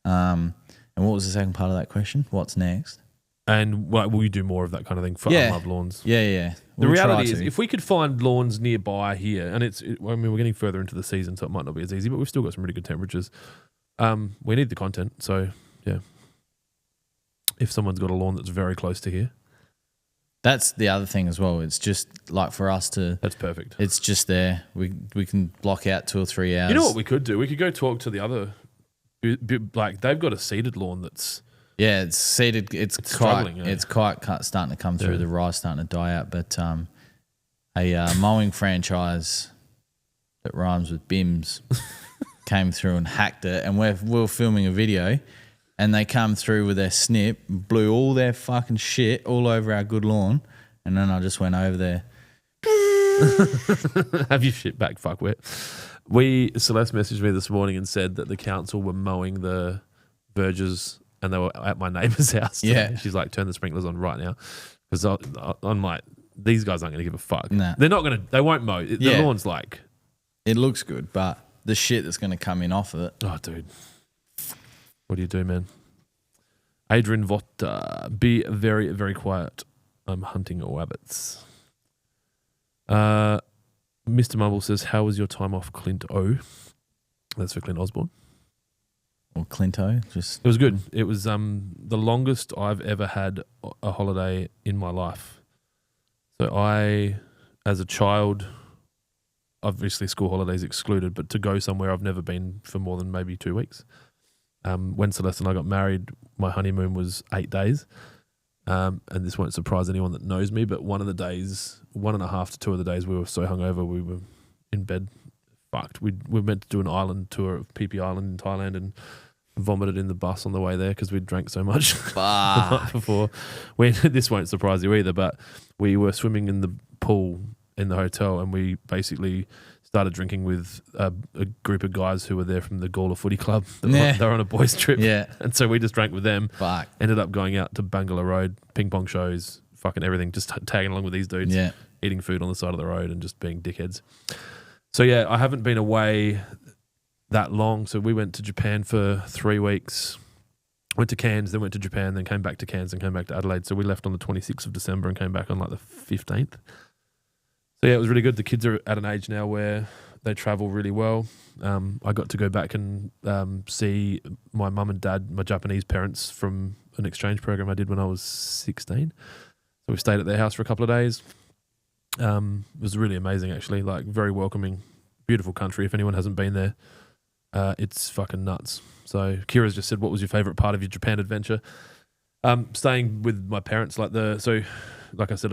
and what was the second part of that question? What's next? And will you do more of that kind of thing for unloved lawns? Yeah. The reality is, if we could find lawns nearby here, and we're getting further into the season, so it might not be as easy, but we've still got some really good temperatures. We need the content, so yeah. If someone's got a lawn that's very close to here, that's the other thing as well. It's just like for us to. That's perfect. It's just there. We can block out 2 or 3 hours. You know what we could do? We could go talk to the other, like they've got a seeded lawn that's. Yeah, it's seeded. It's quite starting to come through. The rye's starting to die out. But a mowing franchise that rhymes with BIMS came through and hacked it. And we were filming a video, and they come through with their snip, blew all their fucking shit all over our good lawn. And then I just went over there. Have you shit back, fuckwit? Celeste messaged me this morning and said that the council were mowing the verges, and they were at my neighbour's house. Yeah. She's like, turn the sprinklers on right now. Because I'm like, these guys aren't going to give a fuck. Nah. They're not going to, they won't mow. The lawn's like. It looks good, but the shit that's going to come in off of it. Oh, dude. What do you do, man? Adrian Votta, be very, very quiet. I'm hunting rabbits. Mr. Mumble says, how was your time off, Clint O? That's for Clint Osborne. Or Clinto. It was good. It was the longest I've ever had a holiday in my life. So I, as a child, obviously school holidays excluded, but to go somewhere I've never been for more than maybe 2 weeks. When Celeste and I got married, my honeymoon was 8 days. And this won't surprise anyone that knows me, but 1.5 to 2 of the days we were so hungover we were in bed fucked. We were meant to do an island tour of Phi Phi Island in Thailand and vomited in the bus on the way there because we'd drank so much the night before. This won't surprise you either, but we were swimming in the pool in the hotel, and we basically started drinking with a group of guys who were there from the Gawler Footy Club. They were on a boys' trip. Yeah. And so we just drank with them. Fuck. Ended up going out to Bangala Road, ping pong shows, fucking everything, just tagging along with these dudes, eating food on the side of the road and just being dickheads. So, yeah, I haven't been away that long. So we went to Japan for 3 weeks. Went to Cairns, then went to Japan, then came back to Cairns and came back to Adelaide. So we left on the 26th of December and came back on like the 15th. So, yeah, it was really good. The kids are at an age now where they travel really well. I got to go back and see my mum and dad, my Japanese parents, from an exchange program I did when I was 16. So we stayed at their house for a couple of days. It was really amazing, actually, like very welcoming, beautiful country. If anyone hasn't been there, it's fucking nuts. So Kira's just said, what was your favourite part of your Japan adventure? Staying with my parents, like I said,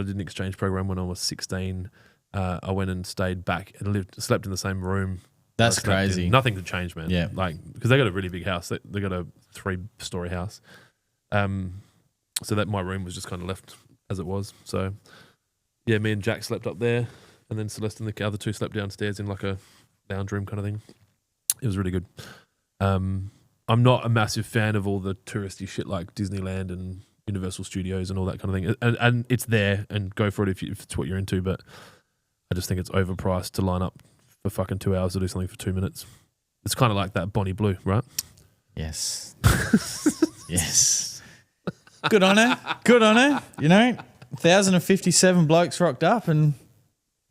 I did an exchange program when I was 16. I went and stayed back and slept in the same room. That's crazy. Nothing to change, man. Yeah. Like, because they got a really big house. They got a 3-story house. So that my room was just kind of left as it was. So, yeah, me and Jack slept up there, and then Celeste and the other two slept downstairs in like a lounge room kind of thing. It was really good. I'm not a massive fan of all the touristy shit like Disneyland and Universal Studios and all that kind of thing. And it's there, and go for it if it's what you're into, but I just think it's overpriced to line up for fucking 2 hours to do something for 2 minutes. It's kind of like that Bonnie Blue, right? Yes. Yes. Good on her. Good on her. You know, 1,057 blokes rocked up, and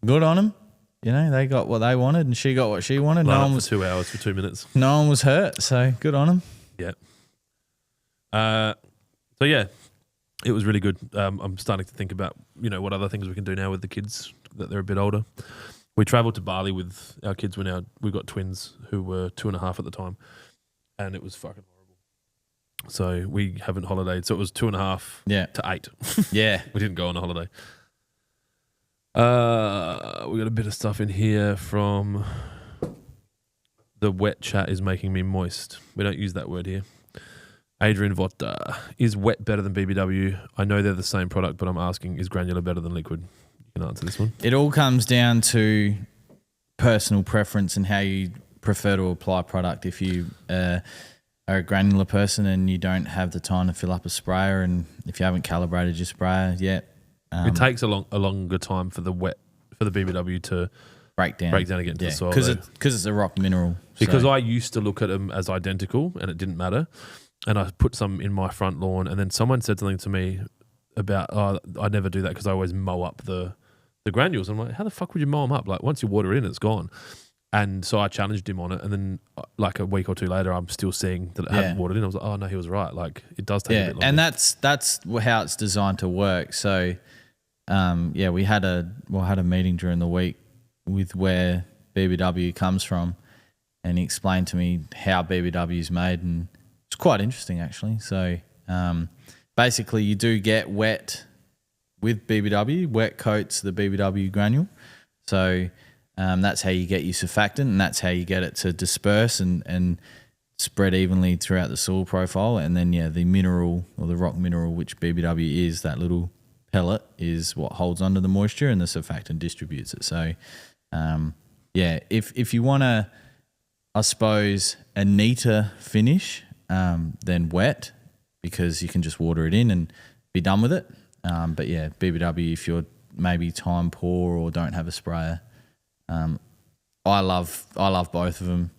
good on them. You know, they got what they wanted and she got what she wanted. Line up for 2 hours for 2 minutes. No one was hurt, so good on them. Yeah. So, yeah, it was really good. I'm starting to think about, what other things we can do now with the kids that they're a bit older. We travelled to Bali with our kids we got twins who were 2.5 at the time, and it was fucking horrible. So we haven't holidayed. So it was 2.5 to 8. Yeah. We didn't go on a holiday. We got a bit of stuff in here from the wet chat is making me moist. We don't use that word here. Adrian Votta, is wet better than BBW? I know they're the same product, but I'm asking, is granular better than liquid? You can answer this one. It all comes down to personal preference and how you prefer to apply product. If you are a granular person and you don't have the time to fill up a sprayer, and if you haven't calibrated your sprayer yet, it takes a longer time for the BBW to break down and get into the soil. Because it's a rock mineral. Because I used to look at them as identical and it didn't matter. And I put some in my front lawn, and then someone said something to me about, I never do that because I always mow up the granules. I'm like, how the fuck would you mow them up? Like, once you water it in, it's gone. And so I challenged him on it, and then like a week or two later, I'm still seeing that it hadn't watered in. I was like, oh no, he was right. Like, it does take a bit longer. And that's how it's designed to work. So, we had a meeting during the week with where BBW comes from, and he explained to me how BBW is made, and it's quite interesting actually. So, basically, you do get wet with BBW. Wet coats the BBW granule. So, that's how you get your surfactant, and that's how you get it to disperse and spread evenly throughout the soil profile. And then, the mineral or the rock mineral, which BBW is, that little pellet, is what holds onto the moisture, and the surfactant distributes it. So, if you want a, I suppose, a neater finish, then wet, because you can just water it in and be done with it. But BBW, if you're maybe time poor or don't have a sprayer, I love both of them.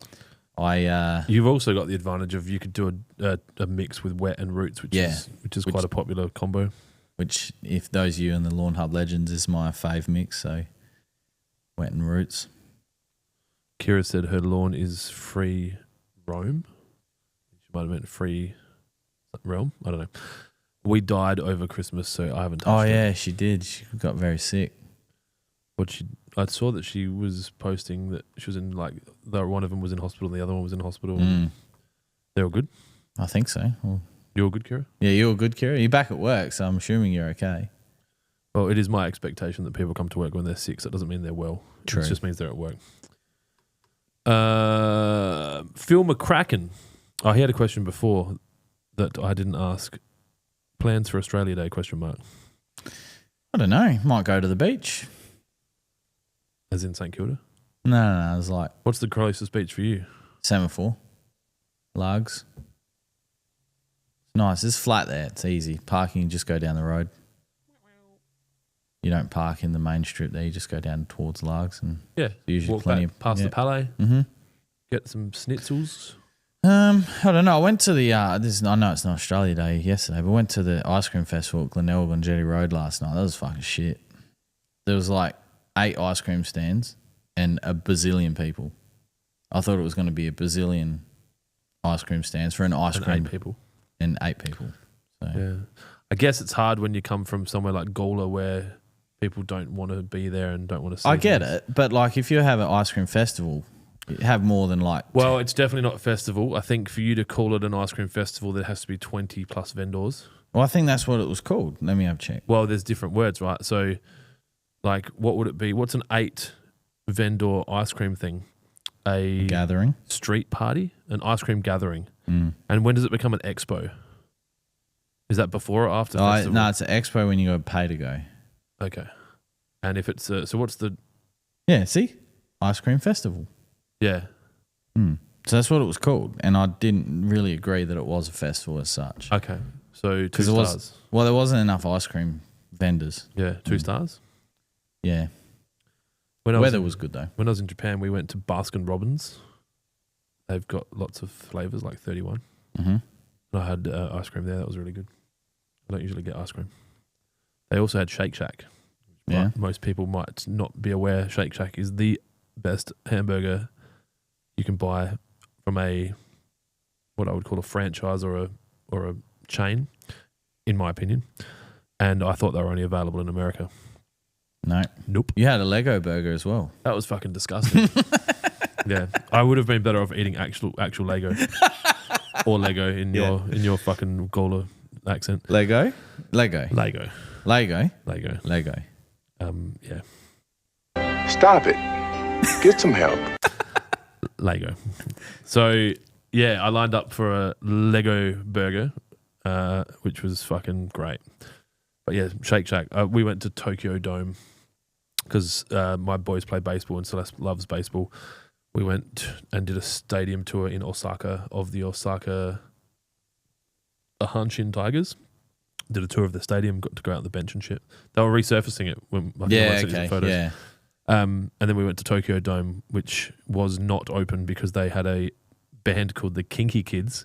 You've also got the advantage of you could do a mix with wet and roots, which is quite a popular combo. Which, if those of you in the Lawnhub Legends, is my fave mix. So wet and roots. Kira said her lawn is free roam. She might have meant free realm. I don't know. We died over Christmas, so I haven't touched it. Oh yeah, she did. She got very sick. I saw that she was posting that she was in one of them was in hospital and the other one was in hospital. They're all good? I think so. Well, you're all good, Kira? Yeah, you're all good, Kira. You're back at work, so I'm assuming you're okay. Well, it is my expectation that people come to work when they're sick, so it doesn't mean they're well. True. It just means they're at work. Phil McCracken. He had a question before that I didn't ask. Plans for Australia Day, ? I don't know. Might go to the beach. As in St Kilda? No. It was like What's the closest beach for you? Semaphore, Largs. Nice. It's flat there. It's easy. Parking, you just go down the road. You don't park in the main strip there. You just go down towards Largs, and usually walk plenty back past the Palais. Mm-hmm. Get some schnitzels. I don't know. I went to the I know it's not Australia Day yesterday, but went to the ice cream festival at Glenelg on Jetty Road last night. That was fucking shit. There was like 8 ice cream stands and a bazillion people. I thought it was going to be a bazillion ice cream stands for an ice cream. 8 people. And 8 people. So. Yeah. I guess it's hard when you come from somewhere like Gawler where people don't want to be there and don't want to see I get it, but like if you have an ice cream festival, you have more than like... Well, it's definitely not a festival. I think for you to call it an ice cream festival, there has to be 20 plus vendors. Well, I think that's what it was called. Let me have a check. Well, there's different words, right? So, like, what would it be? What's an 8 vendor ice cream thing? A gathering? Street party? An ice cream gathering. Mm. And when does it become an expo? Is that before or after festival? No, it's an expo when you go pay to go. Okay. And if it's... so what's the... Yeah, see? Ice cream festival. Yeah. So that's what it was called. And I didn't really agree that it was a festival as such. Okay. So 2 stars. There wasn't enough ice cream vendors. Yeah, 2 stars? Yeah. Weather was good though. When I was in Japan, we went to Baskin Robbins. They've got lots of flavours, like 31. Mm-hmm. And I had ice cream there. That was really good. I don't usually get ice cream. They also had Shake Shack. Yeah. Most people might not be aware Shake Shack is the best hamburger you can buy from what I would call a franchise or a chain, in my opinion. And I thought they were only available in America. No. Nope. You had a Lego burger as well. That was fucking disgusting. Yeah. I would have been better off eating actual Lego. Or Lego in your fucking Gawler accent. Lego. Yeah. Stop it. Get some help. Lego. So, yeah, I lined up for a Lego burger, which was fucking great. But yeah, Shake Shack. We went to Tokyo Dome because my boys play baseball and Celeste loves baseball. We went and did a stadium tour in Osaka of the Hanshin Tigers. Did a tour of the stadium, got to go out on the bench and shit. They were resurfacing it when I sent you the photos. Yeah. And then we went to Tokyo Dome, which was not open because they had a band called the Kinky Kids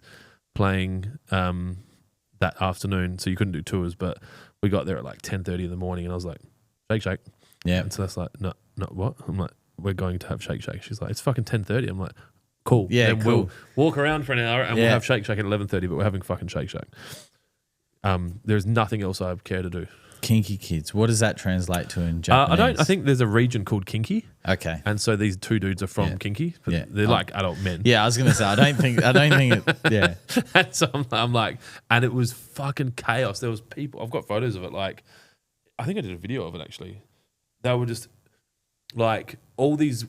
playing that afternoon, so you couldn't do tours. But we got there at like 10:30 in the morning, and I was like, Shake Shack. Yeah. And so that's like, no, what? I'm like, we're going to have Shake Shack. She's like, it's fucking 10:30. I'm like, cool. Yeah, then cool. We'll walk around for an hour and we'll have Shake Shack at 11:30, but we're having fucking Shake Shack. There's nothing else I care to do. Kinky Kids. What does that translate to in Japanese? I think there's a region called Kinky. Okay. And so these 2 dudes are from Kinky, but they're like adult men. Yeah, I was gonna say I don't think it. Yeah. And so I'm like, and it was fucking chaos. There was people. I've got photos of it. Like, I think I did a video of it actually. They were just like all these,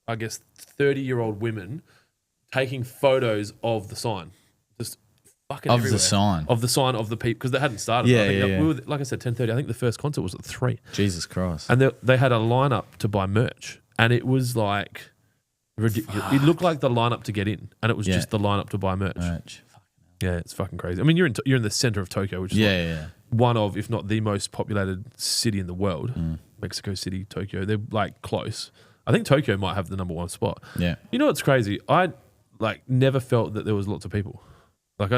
I guess, 30-year-old women taking photos of the sign. Just fucking Of everywhere. the sign of the people, because they hadn't started. Yeah, I think yeah. we were, like I said, 10:30. I think the first concert was at 3. Jesus Christ. And they had a lineup to buy merch, and it was like ridiculous. It looked like the lineup to get in, and it was just the lineup to buy merch. Yeah, it's fucking crazy. I mean, you're in the center of Tokyo, which is one of, if not the most populated city in the world. Mexico City, Tokyo, they're like close. I think Tokyo might have the number 1 spot. Yeah. You know what's crazy? I like never felt that there was lots of people. Like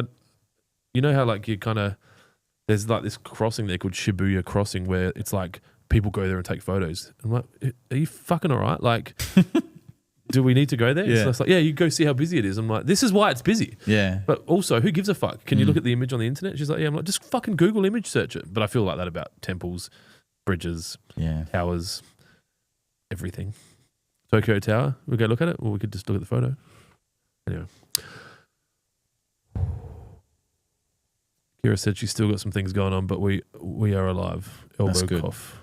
you know how like you kind of, there's like this crossing there called Shibuya Crossing where it's like people go there and take photos. I'm like, are you fucking all right? Like, do we need to go there? Yeah. So it's like, yeah, you go see how busy it is. I'm like, this is why it's busy. Yeah. But also, who gives a fuck? Can you look at the image on the internet? She's like, yeah. I'm like, just fucking Google image search it. But I feel like that about temples, bridges, towers, everything. Tokyo Tower, we go look at it, or we could just look at the photo. Anyway. Kira said she's still got some things going on, but we are alive. Elbow cough.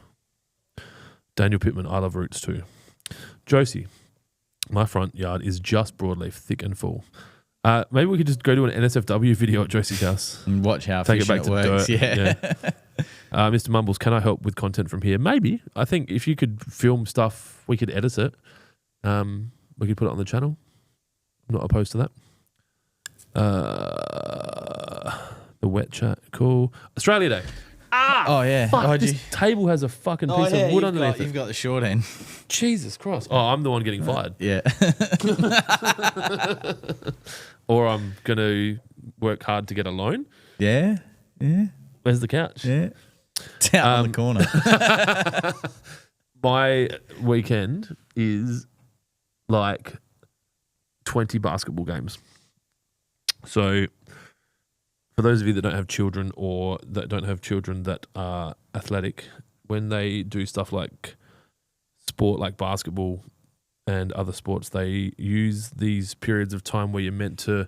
Daniel Pittman, I love roots too. Jonesy, my front yard is just broadleaf, thick and full. Maybe we could just go to an NSFW video at Josie's house and watch how take it back to works. dirt. Yeah. Mr. Mumbles, can I help with content from here? Maybe. I think if you could film stuff, we could edit it. We could put it on the channel. I'm not opposed to that. The wet chat, cool. Australia Day. Oh yeah. Fuck, this table has a fucking piece of wood underneath it. You've got the short end. Jesus Christ. Oh, I'm the one getting fired. Yeah. Or I'm going to work hard to get a loan. Yeah. Yeah. Where's the couch? Yeah. It's out in the corner. My weekend is like 20 basketball games. So for those of you that don't have children or that don't have children that are athletic, when they do stuff like sport like basketball and other sports, they use these periods of time where you're meant to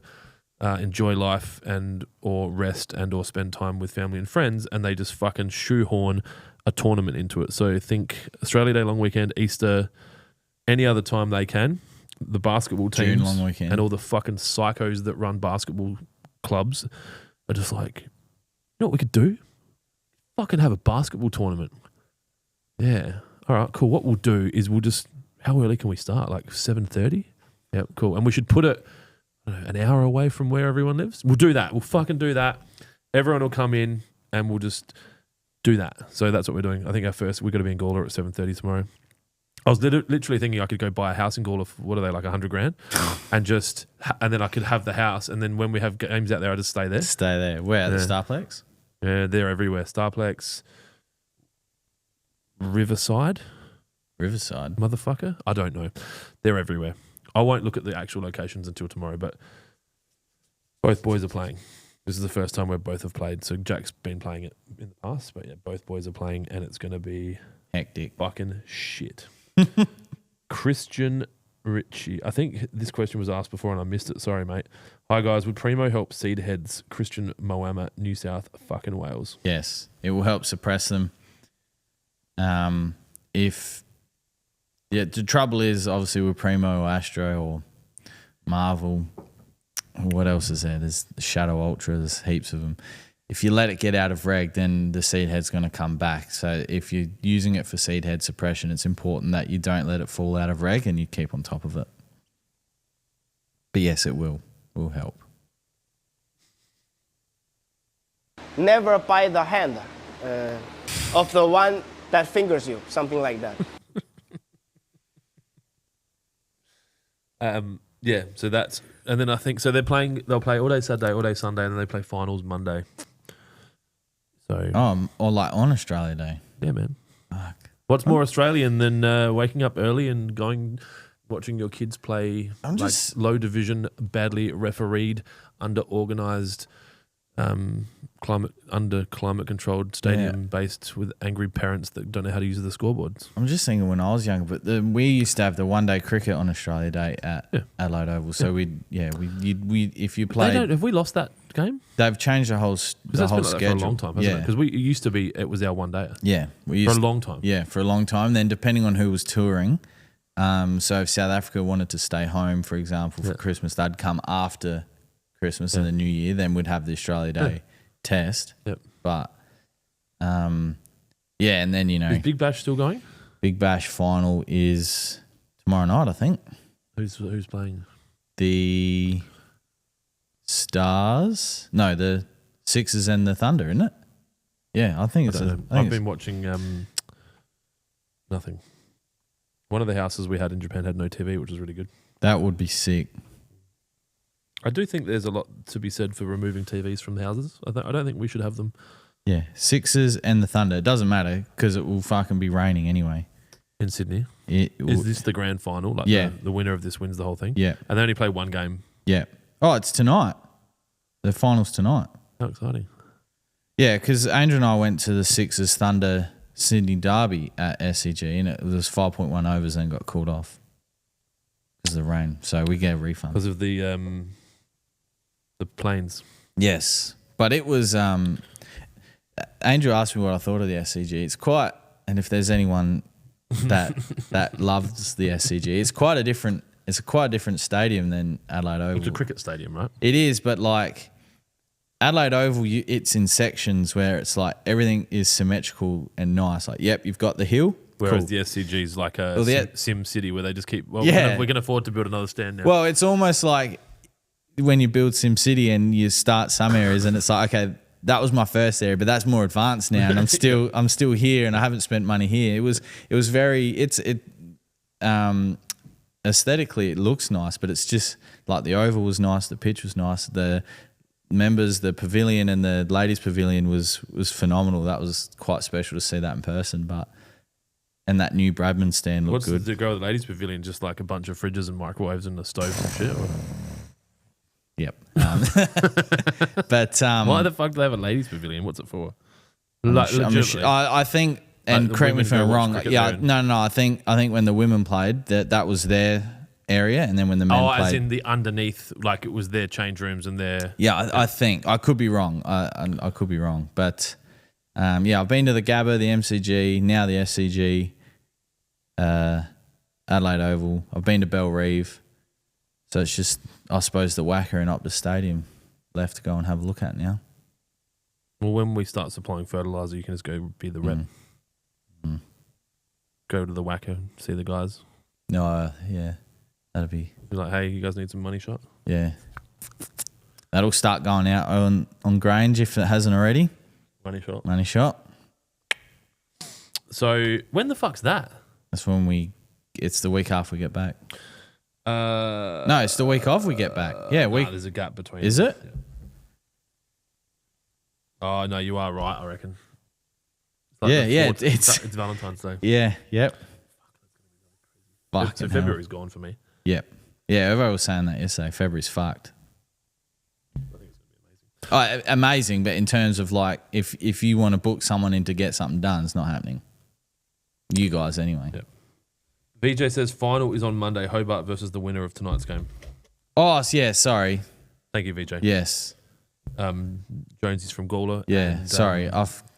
enjoy life and or rest and or spend time with family and friends, and they just fucking shoehorn a tournament into it. So think Australia Day long weekend, Easter, any other time they can. The basketball teams June long weekend. and all the fucking psychos that run basketball clubs are just like, you know what we could do? Fucking have a basketball tournament. Yeah. All right, cool. What we'll do is how early can we start? Like 7:30? Yeah, cool. And we should put it an hour away from where everyone lives. We'll do that. We'll fucking do that. Everyone will come in and we'll just do that. So that's what we're doing. I think we've got to be in Gawler at 7:30 tomorrow. I was literally thinking I could go buy a house in Gawler for, what are they, like $100,000? and then I could have the house. And then when we have games out there, I just stay there. Stay there. Where? The Starplex? Yeah, they're everywhere. Starplex. Riverside, motherfucker. I don't know. They're everywhere. I won't look at the actual locations until tomorrow, but both boys are playing. This is the first time where both have played. So Jack's been playing it in the past, but yeah, both boys are playing, and it's going to be hectic. Fucking shit. Christian Ritchie. I think this question was asked before and I missed it. Sorry, mate. Hi, guys. Would Primo help seed heads Christian Moama, New South fucking Wales? Yes. It will help suppress them. The trouble is obviously with Primo or Astro or Marvel, what else is there? There's the Shadow Ultra, there's heaps of them. If you let it get out of reg, then the seed head's going to come back. So if you're using it for seed head suppression, it's important that you don't let it fall out of reg and you keep on top of it. But yes, it will help. Never bite the hand of the one that fingers you, something like that. Yeah, so that's, and then I think, so they'll play all day Saturday, all day Sunday, and then they play finals Monday. So, or like on Australia Day. Yeah, man. Fuck. What's more Australian than waking up early and watching your kids play low division, badly refereed, under-organised, climate controlled stadium based with angry parents that don't know how to use the scoreboards. I'm just thinking when I was younger, but we used to have the one day cricket on Australia Day at Adelaide Oval. So we if you played, have we lost that game? They've changed the whole schedule for a long time, hasn't it? Because it used to be it was our one day. Yeah, for a long time. Yeah, for a long time. Then depending on who was touring, so if South Africa wanted to stay home, for example, for Christmas, they'd come after Christmas and the New Year. Then we'd have the Australia Day test. Yep. But and then is Big Bash still going? Big Bash final is tomorrow night, I think. Who's playing? The Stars? No, the Sixers and the Thunder, isn't it? Yeah, I think I've been watching nothing. One of the houses we had in Japan had no TV, which was really good. That would be sick. I do think there's a lot to be said for removing TVs from the houses. I don't think we should have them. Yeah, Sixers and the Thunder. It doesn't matter because it will fucking be raining anyway. In Sydney? Is this the grand final? Like the winner of this wins the whole thing? Yeah. And they only play one game? Yeah. Oh, it's tonight. The final's tonight. How exciting. Yeah, because Angel and I went to the Sixers Thunder Sydney Derby at SCG and it was 5.1 overs and got called off because of the rain. So we get a refund. Because of the planes. Yes. But it was Angel asked me what I thought of the SCG. It's quite, and if there's anyone that loves the SCG, it's quite a different It's quite a different stadium than Adelaide Oval. It's a cricket stadium, right? It is, but like Adelaide Oval, it's in sections where it's like everything is symmetrical and nice. Like, yep, you've got the hill. Whereas cool. the SCG is like a Sim City where they just keep, we can afford to build another stand now. Well, it's almost like when you build Sim City and you start some areas and it's like, okay, that was my first area, but that's more advanced now, and I'm still here, and I haven't spent money here. It was very aesthetically it looks nice, but it's just like the oval was nice, the pitch was nice, the members, the pavilion and the ladies' pavilion was phenomenal. That was quite special to see that in person, and that new Bradman stand looked good. What's the go with the ladies' pavilion? Just like a bunch of fridges and microwaves and a stove and shit? Or? Yep. But why the fuck do they have a ladies' pavilion? What's it for? I think, and like correct me if I'm wrong. Yeah, no. I think when the women played, that was their area, and then when the men played, as in the underneath, like it was their change rooms and their. Yeah, I think I could be wrong. I could be wrong, but I've been to the Gabba, the MCG, now the SCG, Adelaide Oval. I've been to Bellerive. So it's just, I suppose, the Wacker and Optus Stadium left to go and have a look at now. Well, when we start supplying fertiliser, you can just go be the rep. Go to the Wacker and see the guys. No, yeah, that'd be like, hey, you guys need some money shot? Yeah. That'll start going out on Grange if it hasn't already. Money shot. Money shot. So when the fuck's that? That's when it's the week after we get back. No, it's the week off we get back. Yeah, there's a gap between. Is it? Yeah. Oh no, you are right. I reckon. It's Valentine's Day. Yeah. Yep. So February's gone for me. Yep. Yeah, everyone was saying that yesterday. February's fucked. I think it's gonna be amazing. Amazing, but in terms of like, if you want to book someone in to get something done, it's not happening. You guys, anyway. Yep. VJ says final is on Monday, Hobart versus the winner of tonight's game. Oh, yeah, sorry. Thank you, VJ. Yes. Jonesy's from Gawler. Yeah, and, sorry.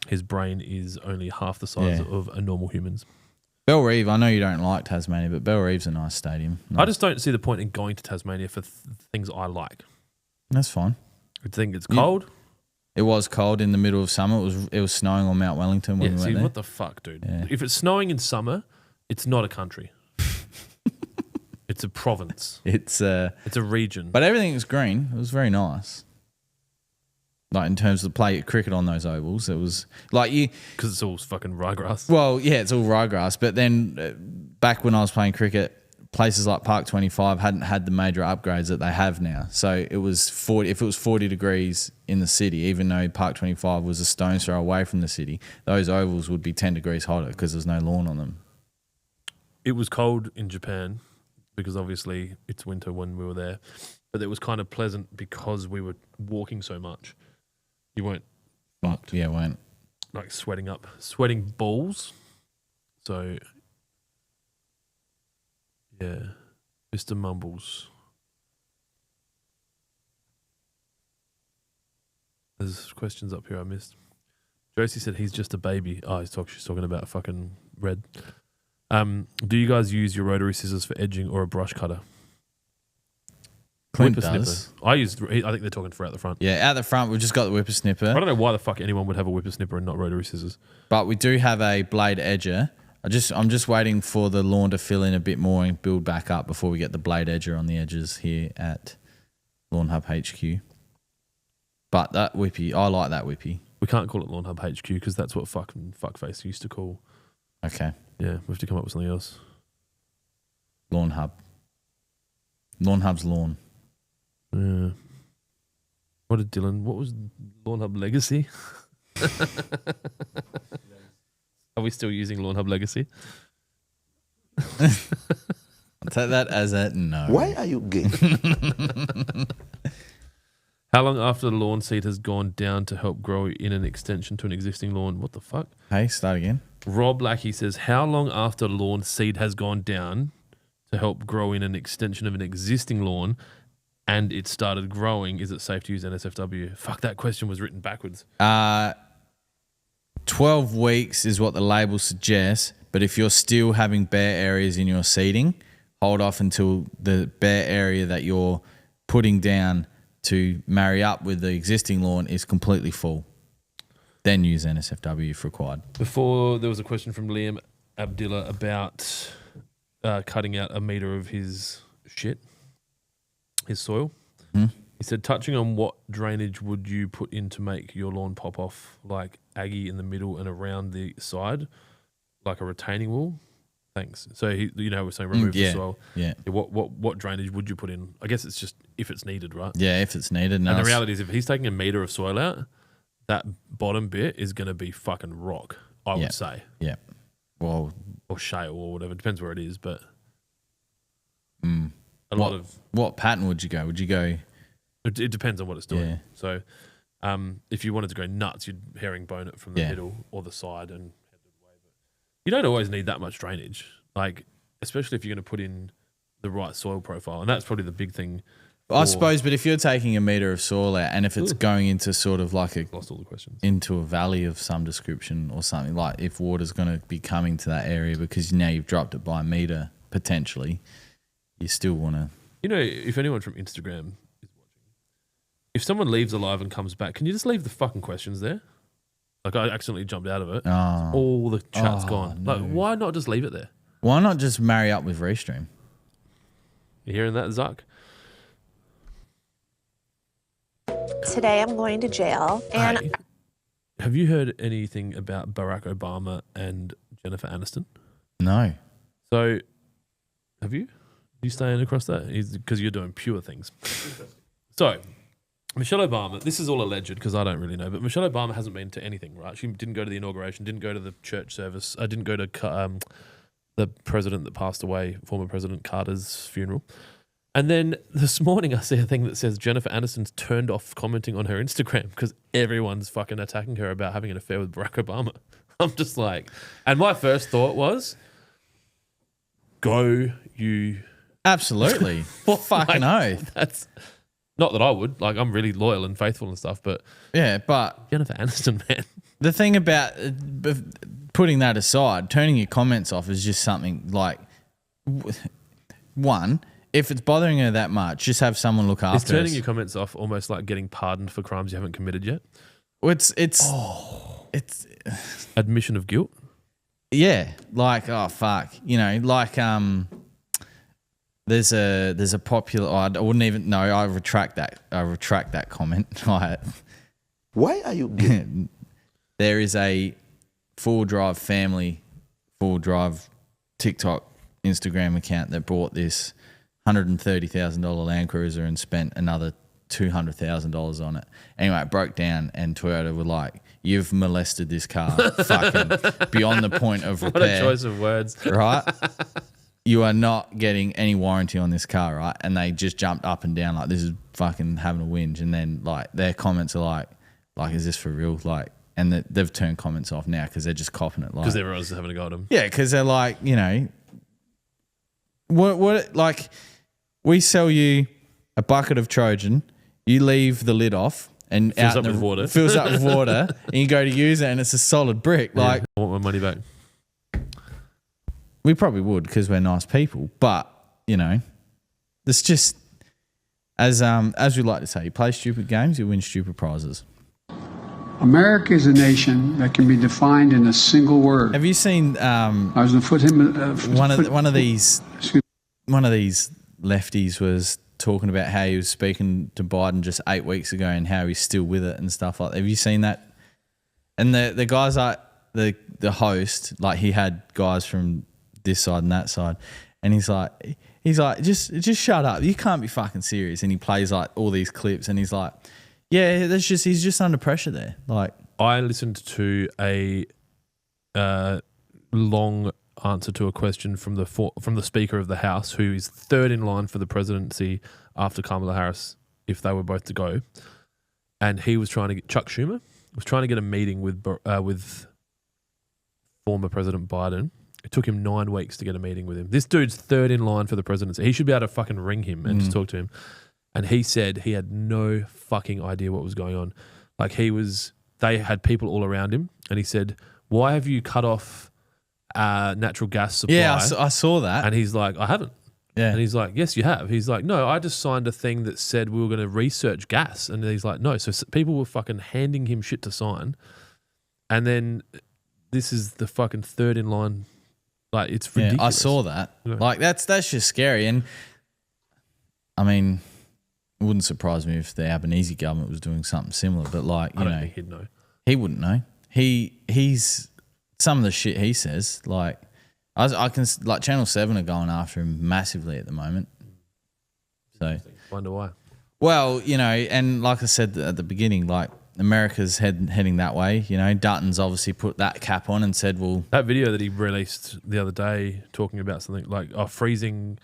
His brain is only half the size of a normal human's. Bellerive, I know you don't like Tasmania, but Bellerive's a nice stadium. Nice. I just don't see the point in going to Tasmania for things I like. That's fine. I think it's cold. It was cold in the middle of summer. It was snowing on Mount Wellington when we went there. What the fuck, dude? Yeah. If it's snowing in summer, it's not a country. It's a province. It's a region. But everything was green. It was very nice. Like in terms of play cricket on those ovals, it was like because it's all fucking ryegrass. Well, yeah, it's all ryegrass. But then back when I was playing cricket, places like Park 25 hadn't had the major upgrades that they have now. So it was 40. If it was 40 degrees in the city, even though Park 25 was a stone's throw away from the city, those ovals would be 10 degrees hotter because there's no lawn on them. It was cold in Japan because obviously it's winter when we were there, but it was kind of pleasant because we were walking so much. You weren't fucked. Yeah, weren't. Like sweating balls. So, yeah. Mr. Mumbles. There's questions up here I missed. Josie said he's just a baby. Oh, she's talking about fucking red. Do you guys use your rotary scissors for edging or a brush cutter? Clint does. I think they're talking for out the front. Yeah, out the front, we've just got the whippersnipper. I don't know why the fuck anyone would have a whippersnipper and not rotary scissors. But we do have a blade edger. I'm just waiting for the lawn to fill in a bit more and build back up before we get the blade edger on the edges here at Lawnhub HQ. But that whippy, I like that whippy. We can't call it Lawnhub HQ because that's what fucking fuckface used to call. Okay. Yeah, we have to come up with something else. Lawnhub. Lawnhub's lawn. Yeah. What was Lawnhub Legacy? Are we still using Lawnhub Legacy? I'll take that as a no. Why are you gay? How long after the lawn seed has gone down to help grow in an extension to an existing lawn? What the fuck? Hey, start again. Rob Lackey says, how long after lawn seed has gone down to help grow in an extension of an existing lawn and it started growing, is it safe to use NSFW? Fuck, that question was written backwards. 12 weeks is what the label suggests, but if you're still having bare areas in your seeding, hold off until the bare area that you're putting down to marry up with the existing lawn is completely full. Then use NSFW if required. Before, there was a question from Liam Abdillah about cutting out a metre of his shit, his soil. Hmm? He said, touching on what drainage would you put in to make your lawn pop off, like Aggie in the middle and around the side, like a retaining wall? Thanks. So, we're saying remove the soil. Yeah. What drainage would you put in? I guess it's just if it's needed, right? Yeah, if it's needed. And the reality is if he's taking a metre of soil out, that bottom bit is going to be fucking rock, I would say. Yeah. Well, or shale or whatever. Depends where it is, but what pattern would you go? Would you go? It depends on what it's doing. Yeah. So, if you wanted to go nuts, you'd herringbone it from the middle or the side and head it away. But you don't always need that much drainage, like especially if you're going to put in the right soil profile, and that's probably the big thing. I suppose, but if you're taking a metre of soil out and if it's going into sort of like lost all the questions, into a valley of some description or something, like if water's going to be coming to that area because now you've dropped it by a metre potentially, you still want to. If anyone from Instagram is watching, if someone leaves alive and comes back, can you just leave the fucking questions there? Like I accidentally jumped out of it. Oh. All the chat's gone. No. Like why not just leave it there? Why not just marry up with Restream? You hearing that, Zuck? Today I'm going to jail. And hey, have you heard anything about Barack Obama and Jennifer Aniston? No. So, have you? You staying across that? Because you're doing pure things. So, Michelle Obama, this is all alleged because I don't really know, but Michelle Obama hasn't been to anything, right? She didn't go to the inauguration, didn't go to the church service, didn't go to the president that passed away, former President Carter's funeral. And then this morning I see a thing that says Jennifer Aniston's turned off commenting on her Instagram because everyone's fucking attacking her about having an affair with Barack Obama. I'm just like, and my first thought was, go you. Absolutely. Fucking oath. That's not that I would. Like, I'm really loyal and faithful and stuff, but. Yeah, but. Jennifer Aniston, man. The thing about putting that aside, turning your comments off is just something like, one, if it's bothering her that much, just have someone look after. Is turning your comments off almost like getting pardoned for crimes you haven't committed yet? Well, it's admission of guilt. Yeah, like oh fuck, like there's a popular. I wouldn't even know. I retract that comment. Like, why are you? There is a full drive TikTok, Instagram account that bought this $130,000 Land Cruiser and spent another $200,000 on it. Anyway, it broke down and Toyota were like, "You've molested this car fucking beyond the point of repair." What a choice of words. Right? You are not getting any warranty on this car, right? And they just jumped up and down like, this is fucking having a whinge. And then like their comments are like, is this for real? Like, and they've turned comments off now because they're just copping it. Like, because everyone's having a go at them. Yeah, because they're like, what like we sell you a bucket of Trojan, you leave the lid off and fills up with water, and you go to use it and it's a solid brick. Yeah, like, I want my money back. We probably would because we're nice people, but it's just as we like to say, you play stupid games, you win stupid prizes. America is a nation that can be defined in a single word. Have you seen? I was going to put him. One of these lefties was talking about how he was speaking to Biden just 8 weeks ago and how he's still with it and stuff like that. Have you seen that? And the guys like the host, like he had guys from this side and that side, and he's like just shut up, you can't be fucking serious. And he plays like all these clips and he's like, yeah, he's just under pressure there. Like, I listened to a long answer to a question from the Speaker of the House, who is third in line for the presidency after Kamala Harris, if they were both to go. And he was trying to get Chuck Schumer was trying to get a meeting with former President Biden. It took him 9 weeks to get a meeting with him. This dude's third in line for the presidency. He should be able to fucking ring him and just talk to him. And he said he had no fucking idea what was going on. Like they had people all around him, and he said, "Why have you cut off natural gas supply?" Yeah, I saw that. And he's like, "I haven't." Yeah. And he's like, yes, you have. He's like, no, I just signed a thing that said we were going to research gas. And he's like, no. So people were fucking handing him shit to sign. And then this is the fucking third in line. Like, it's ridiculous. Yeah, I saw that. Yeah. Like, that's just scary. And, I mean, it wouldn't surprise me if the Albanese government was doing something similar. But, like, I don't think he'd know. He wouldn't know. He's some of the shit he says, like, I can, like, Channel 7 are going after him massively at the moment. So, Wonder why. well, you know, and like I said at the beginning, like, America's heading that way. You know, Dutton's obviously put that cap on and said, well, that video that he released the other day talking about something like freezing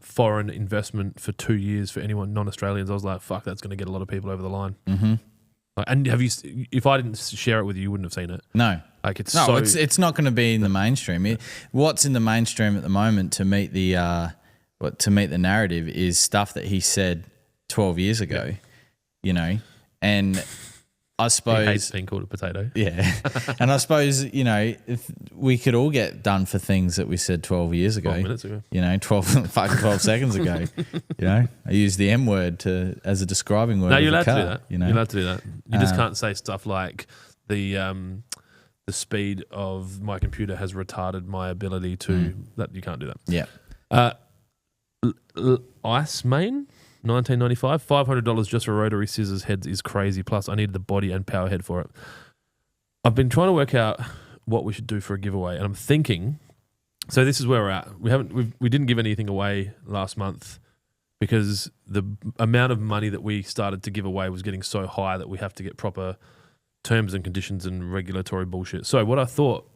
foreign investment for 2 years for anyone non-Australians, I was like, fuck, that's going to get a lot of people over the line. Mm-hmm. Like, and if I didn't share it with you, you wouldn't have seen it. No. Like, it's not going to be in the mainstream. What's in the mainstream at the moment to meet the narrative is stuff that he said 12 years ago. You know, and I suppose he hates being called a potato. Yeah, and I suppose, you know, if we could all get done for things that we said 12 years ago. 12 minutes ago. You know, 12 seconds ago. You know, I used the M word as a describing word. No, you're allowed car, to do that. You know, you're allowed to do that. You just can't say stuff like the speed of my computer has retarded my ability to. That you can't do that. Yeah. Ice Main, 1995, $500 just for rotary scissors heads is crazy. Plus, I needed the body and power head for it. I've been trying to work out what we should do for a giveaway, and I'm thinking. So this is where we're at. We didn't give anything away last month because the amount of money that we started to give away was getting so high that we have to get proper terms and conditions and regulatory bullshit. So what I thought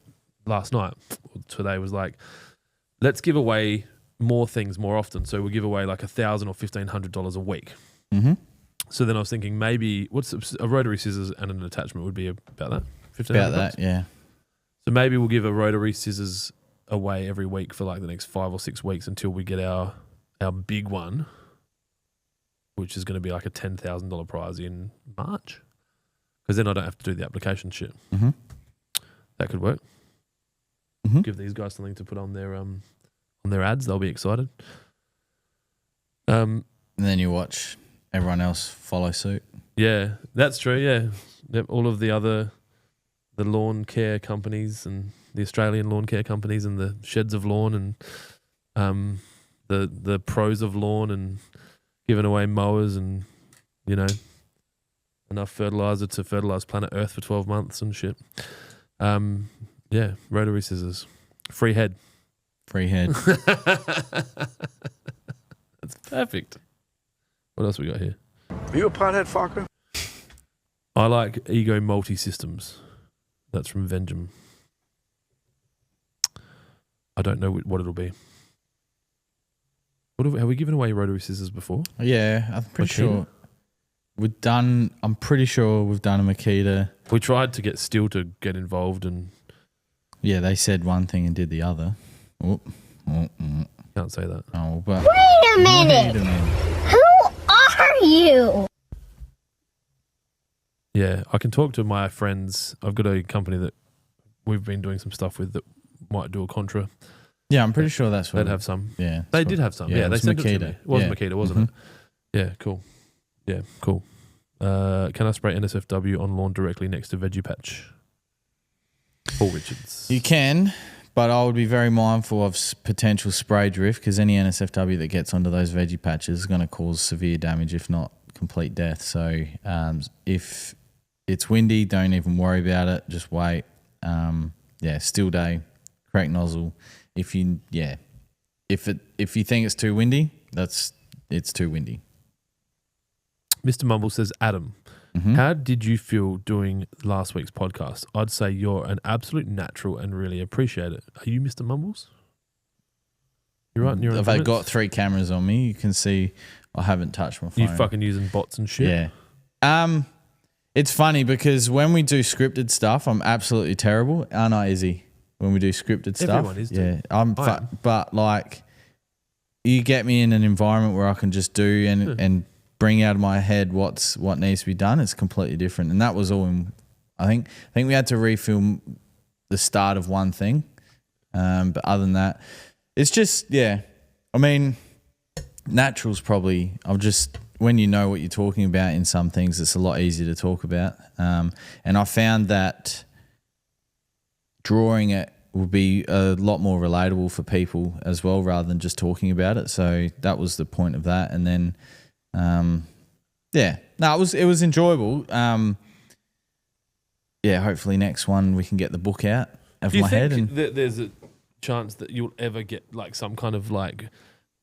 last night, or today, was like, let's give away more things more often. So we'll give away like $1,000 or $1,500 a week. Mm-hmm. So then I was thinking maybe what's a rotary scissors and an attachment would be about that? $1,500? About that, yeah. So maybe we'll give a rotary scissors away every week for like the next 5 or 6 weeks until we get our big one, which is going to be like a $10,000 prize in March. Because then I don't have to do the application shit. Mm-hmm. That could work. Mm-hmm. Give these guys something to put on their ads. They'll be excited. And then you watch everyone else follow suit. Yeah, that's true. Yeah, yep, all of the lawn care companies and the Australian lawn care companies and the Sheds of Lawn and the Pros of Lawn and giving away mowers and, you know, enough fertilizer to fertilize planet Earth for 12 months and shit. Yeah, rotary scissors, free head. Free head. That's perfect. What else we got here? Are you a pothead fucker? I like Ego Multi-Systems. That's from Vengeum. I don't know what it'll be. Have we given away rotary scissors before? Yeah, I'm pretty sure I'm pretty sure we've done a Makita. We tried to get Steel to get involved and... Yeah, they said one thing and did the other. Can't say that. Oh, but... Wait a minute. Who are you? Yeah, I can talk to my friends. I've got a company that we've been doing some stuff with that might do a contra. Yeah, I'm pretty sure that's what... They'd have some. Yeah. They did have some. Yeah, they sent it to me. It wasn't Makita, wasn't it? Yeah, cool. Yeah, cool. Can I spray NSFW on lawn directly next to Veggie Patch? Paul Richards. You can, but I would be very mindful of potential spray drift because any NSFW that gets onto those veggie patches is going to cause severe damage, if not complete death. So if it's windy, don't even worry about it. Just wait. Still day, correct nozzle. If you think it's too windy, it's too windy. Mr. Mumble says, Adam, how did you feel doing last week's podcast? I'd say you're an absolute natural and really appreciate it. Are you Mr. Mumbles? You're right. If I got 3 cameras on me, you can see I haven't touched my phone. You fucking using bots and shit? Yeah. It's funny because when we do scripted stuff, I'm absolutely terrible. Aren't I, Izzy? When we do scripted stuff. Everyone is, dude. Yeah. But like, you get me in an environment where I can just do and bring out of my head what needs to be done. It's completely different. And that was all in, I think we had to refilm the start of one thing. But other than that, it's just, I mean, natural's probably, when you know what you're talking about in some things, it's a lot easier to talk about. And I found that drawing it will be a lot more relatable for people as well, rather than just talking about it. So that was the point of that. And then, it was enjoyable. Hopefully next one we can get the book out of my head. And there's a chance that you'll ever get like some kind of like,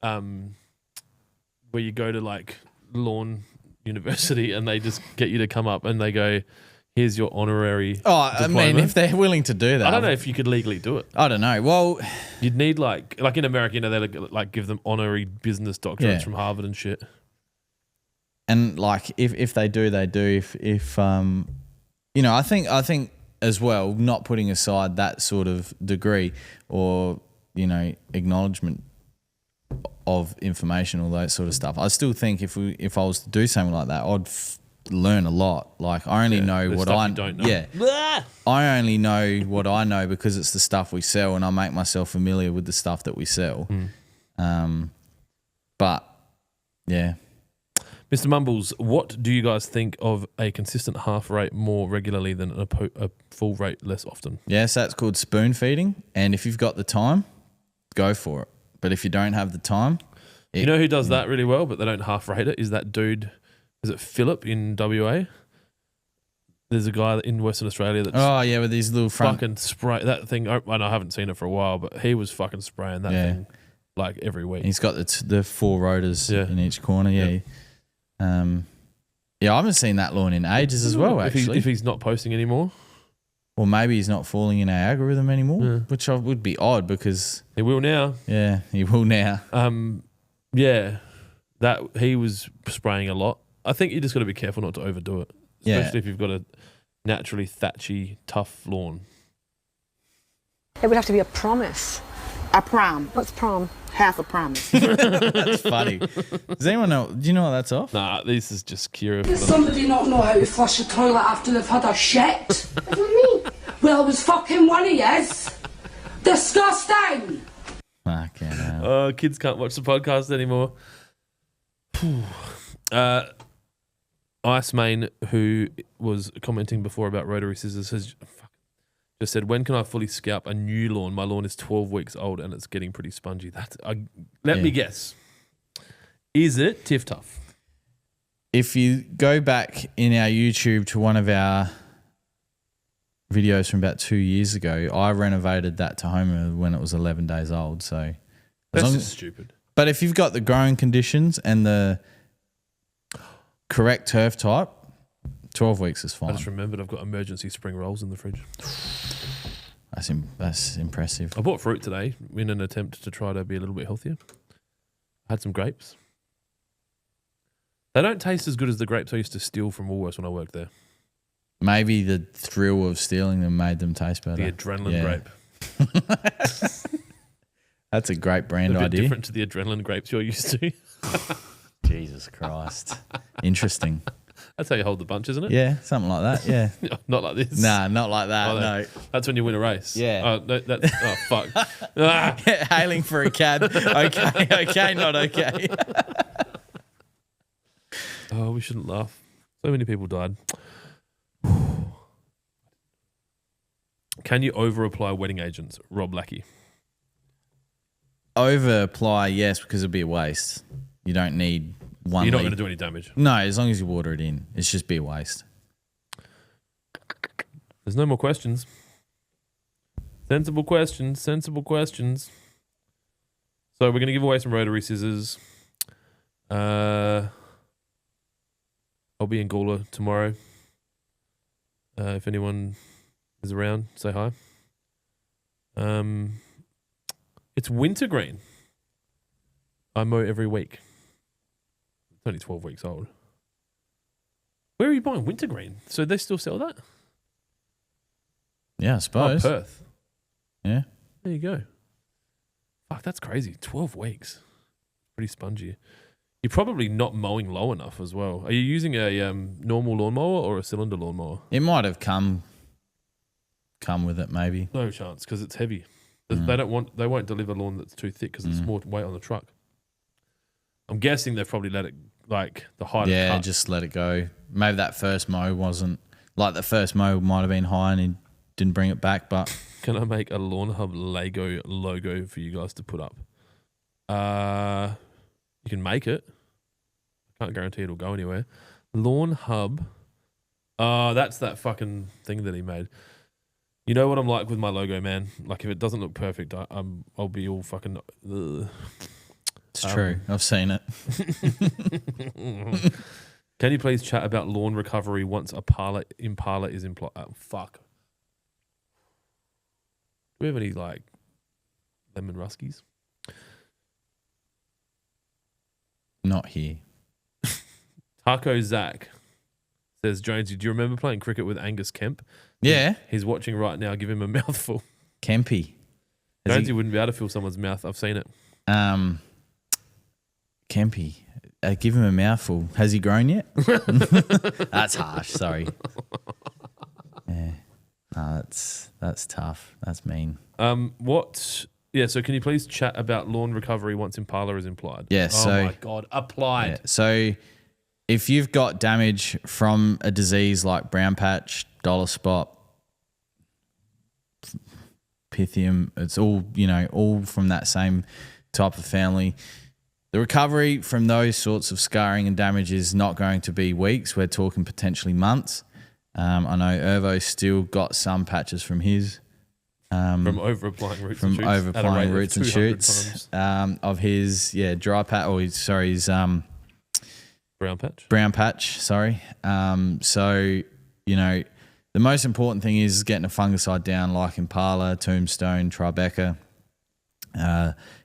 where you go to like Lawn University and they just get you to come up and they go, here's your honorary diploma. I mean, if they're willing to do that. I don't know if you could legally do it. I don't know. Well, you'd need like in America, they like give them honorary business doctorates from Harvard and shit. And like if they do, they do. If I think as well, not putting aside that sort of degree or acknowledgement of information, all that sort of stuff, I still think if I was to do something like that, I'd learn a lot. Like I only know what I don't know. Yeah, I only know what I know because it's the stuff we sell, and I make myself familiar with the stuff that we sell. But yeah. Mr. Mumbles, what do you guys think of a consistent half rate more regularly than a full rate less often? Yes, that's called spoon feeding. And if you've got the time, go for it. But if you don't have the time... You know who does that really well, but they don't half rate it? Is that dude, is it Philip in WA? There's a guy in Western Australia that's... with these little front... Fucking spray that thing. I haven't seen it for a while, but he was fucking spraying that thing like every week. He's got the 4 rotors in each corner, I haven't seen that lawn in ages as well, actually. If he's not posting anymore. Or maybe he's not falling in our algorithm anymore, which would be odd because... He will now. Yeah, he will now. That he was spraying a lot. I think you just got to be careful not to overdo it, especially if you've got a naturally thatchy, tough lawn. It would have to be a promise. A prom. What's prom? Half a promise. That's funny. Does anyone know? Do you know what that's off? Nah, this is just Kira. Does somebody not know how to flush a toilet after they've had a shit? What do you mean? Well, it was fucking one of yous. Disgusting. Fucking hell. Oh, kids can't watch the podcast anymore. Ice Main, who was commenting before about rotary scissors, has just said, when can I fully scalp a new lawn? My lawn is 12 weeks old and it's getting pretty spongy. Let me guess. Is it Tiff Tough? If you go back in our YouTube to one of our videos from about 2 years ago, I renovated that to Homer when it was 11 days old. So that's just stupid. But if you've got the growing conditions and the correct turf type, 12 weeks is fine. I just remembered I've got emergency spring rolls in the fridge. That's impressive. I bought fruit today in an attempt to try to be a little bit healthier. I had some grapes. They don't taste as good as the grapes I used to steal from Woolworths when I worked there. Maybe the thrill of stealing them made them taste better. The adrenaline grape. That's a great brand a bit idea. Different to the adrenaline grapes you're used to. Jesus Christ. Interesting. That's how you hold the bunch, isn't it? Yeah, something like that, yeah. Not like this. Nah, not like that, no. That's when you win a race. Yeah. Oh, fuck. Hailing for a cab. Okay, not okay. Oh, we shouldn't laugh. So many people died. Can you over-apply wetting agents? Rob Lackey. Over-apply, yes, because it'd be a waste. You don't need one. You're not going to do any damage. No, as long as you water it in. It's just be a waste. There's no more questions. Sensible questions. So we're going to give away some rotary scissors. I'll be in Gawler tomorrow. If anyone is around, say hi. It's wintergreen. I mow every week. It's only 12 weeks old. Where are you buying wintergreen? So they still sell that? Yeah, I suppose. Oh, Perth. Yeah. There you go. Fuck, that's crazy. 12 weeks. Pretty spongy. You're probably not mowing low enough as well. Are you using a normal lawnmower or a cylinder lawnmower? It might have come with it, maybe. No chance, because it's heavy. They won't deliver lawn that's too thick because it's more weight on the truck. I'm guessing they've probably let it, like, the height Yeah, of cut. just let it go. Maybe that first mow wasn't, like the first mow might have been high and he didn't bring it back, but. Can I make a Lawnhub Lego logo for you guys to put up? You can make it. I can't guarantee it'll go anywhere. Lawnhub. That's that fucking thing that he made. You know what I'm like with my logo, man? Like, if it doesn't look perfect, I'll be all fucking... Ugh. It's true. I've seen it. Can you please chat about lawn recovery once Impala is implied? Oh, fuck. Do we have any, like, lemon ruskies? Not here. Taco Zach says, Jonesy, do you remember playing cricket with Angus Kemp? Yeah. He's watching right now. Give him a mouthful. Kempy. Jonesy wouldn't be able to fill someone's mouth. I've seen it. Kempy. Give him a mouthful. Has he grown yet? That's harsh. Sorry. Yeah. No, that's tough. That's mean. So can you please chat about lawn recovery once Impala is implied? Yeah. Oh my God. Applied. Yeah, so if you've got damage from a disease like brown patch, dollar spot, pythium, it's all, all from that same type of family. The recovery from those sorts of scarring and damage is not going to be weeks. We're talking potentially months. I know Ervo's still got some patches from his. From over-applying roots and shoots. From over-applying roots and shoots. Of his, dry patch, his... brown patch. Brown patch, sorry. The most important thing is getting a fungicide down like Impala, Tombstone, Tribeca,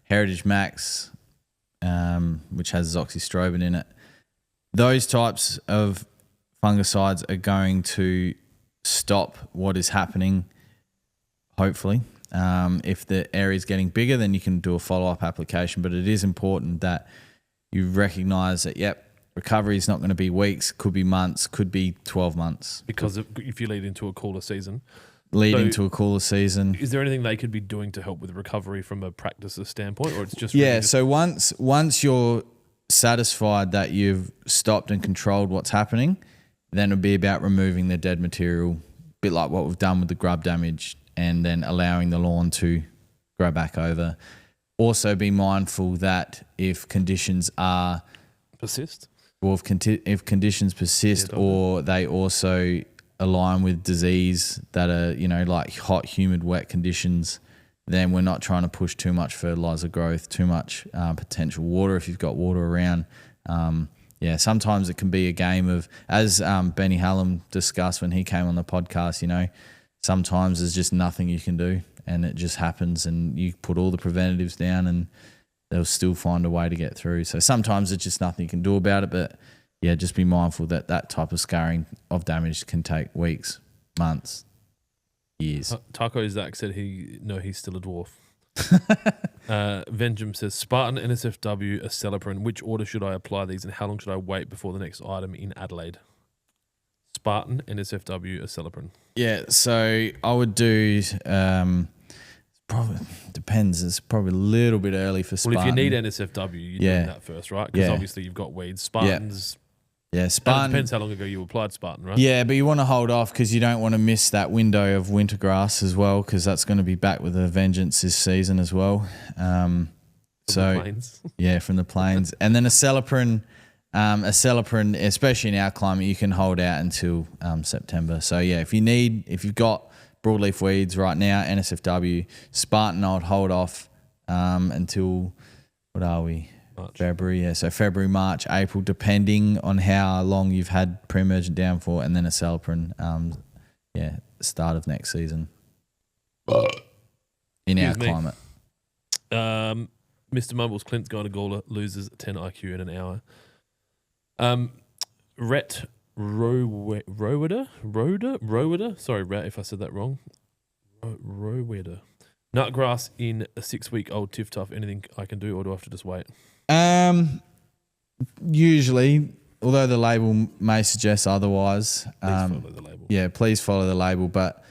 Heritage Max, which has azoxystrobin in it. Those types of fungicides are going to stop what is happening, hopefully. If the area is getting bigger, then you can do a follow-up application. But it is important that you recognise that, recovery is not going to be weeks, could be months, could be 12 months. Because if you lead into a cooler season. Into a cooler season. Is there anything they could be doing to help with recovery from a practices standpoint, or it's just... So once you're satisfied that you've stopped and controlled what's happening, then it'll be about removing the dead material, a bit like what we've done with the grub damage, and then allowing the lawn to grow back over. Also be mindful that if conditions are... persist? Or if conditions persist, or they also align with disease that are, like hot, humid, wet conditions, then we're not trying to push too much fertilizer growth, too much potential water if you've got water around. Sometimes it can be a game of, as Benny Hallam discussed when he came on the podcast, sometimes there's just nothing you can do and it just happens, and you put all the preventatives down and they'll still find a way to get through. So sometimes it's just nothing you can do about it, but just be mindful that that type of scarring of damage can take weeks, months, years. Taco Zach said he's still a dwarf. Vengeum says, Spartan, NSFW, Acelepryn. Which order should I apply these, and how long should I wait before the next item in Adelaide? Spartan, NSFW, Acelepryn. Yeah, so I would do... probably depends. It's probably a little bit early for Spartan. Well, if you need NSFW, you're doing that first, right? Because obviously you've got weeds. Spartans... Yeah, Spartan. It depends how long ago you applied Spartan, right? Yeah, but you want to hold off because you don't want to miss that window of winter grass as well, because that's going to be back with a vengeance this season as well. From the plains. Yeah, from the plains. And then Acelepryn, especially in our climate, you can hold out until September. So if you've got broadleaf weeds right now, NSFW, Spartan, I would hold off until, what are we? March. February, so February, March, April, depending on how long you've had pre-emergent downfall, and then Acelepryn, start of next season. In our climate. Mr. Mumbles, Clint's going to Gawler, loses 10 IQ in an hour. Rhett Rowider? Sorry, Rat, if I said that wrong. Rowider. Nutgrass in a 6-week-old tiff tough. Anything I can do, or do I have to just wait? Usually, although the label may suggest otherwise. Please follow the label. Yeah, please follow the label. But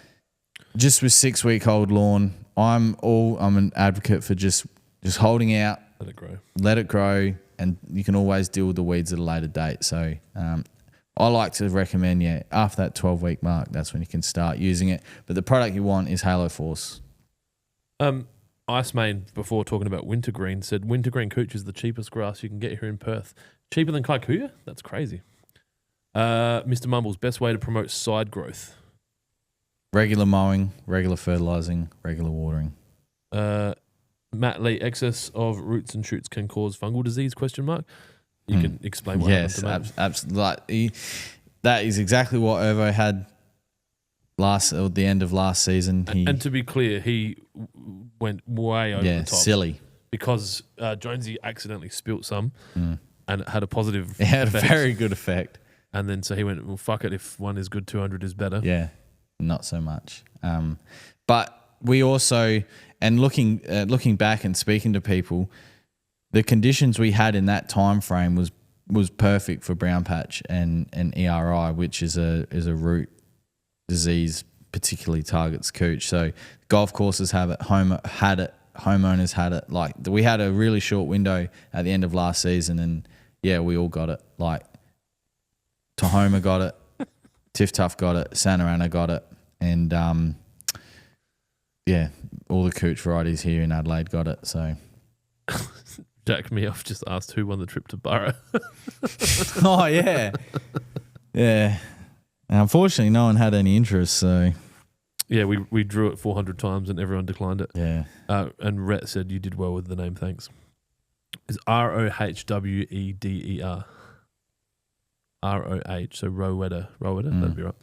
just with 6-week-old lawn, I'm an advocate for just holding out. Let it grow. Let it grow, and you can always deal with the weeds at a later date. So I like to recommend, after that 12-week mark, that's when you can start using it. But the product you want is Halo Force. Ice Main, before talking about wintergreen, said wintergreen cooch is the cheapest grass you can get here in Perth. Cheaper than kikuyu? That's crazy. Mr. Mumbles, best way to promote side growth? Regular mowing, regular fertilising, regular watering. Matt Lee, excess of roots and shoots can cause fungal disease, ? You can explain what happened to Matt. Absolutely. That is exactly what Irvo had at the end of last season. And to be clear, he went way over the top. Silly. Because Jonesy accidentally spilt some and it had a positive It had effect. a very good effect. And then so he went, well, fuck it. If one is good, 200 is better. Yeah, not so much. But we also, and looking back and speaking to people, the conditions we had in that time frame was perfect for brown patch and ERI, which is a root disease, particularly targets cooch. So golf courses have it, homeowners had it. Like we had a really short window at the end of last season, and we all got it. Like Tahoma got it, Tiff Tuff got it, Santa Ana got it, and all the cooch varieties here in Adelaide got it. So Jack Meoff just asked who won the trip to Burra. Oh yeah, yeah. Unfortunately, no one had any interest. So yeah, we drew it 400 times and everyone declined it. Yeah. And Rhett said you did well with the name. Thanks. It's Rohweder. ROH, so Rohweder. That'd be right.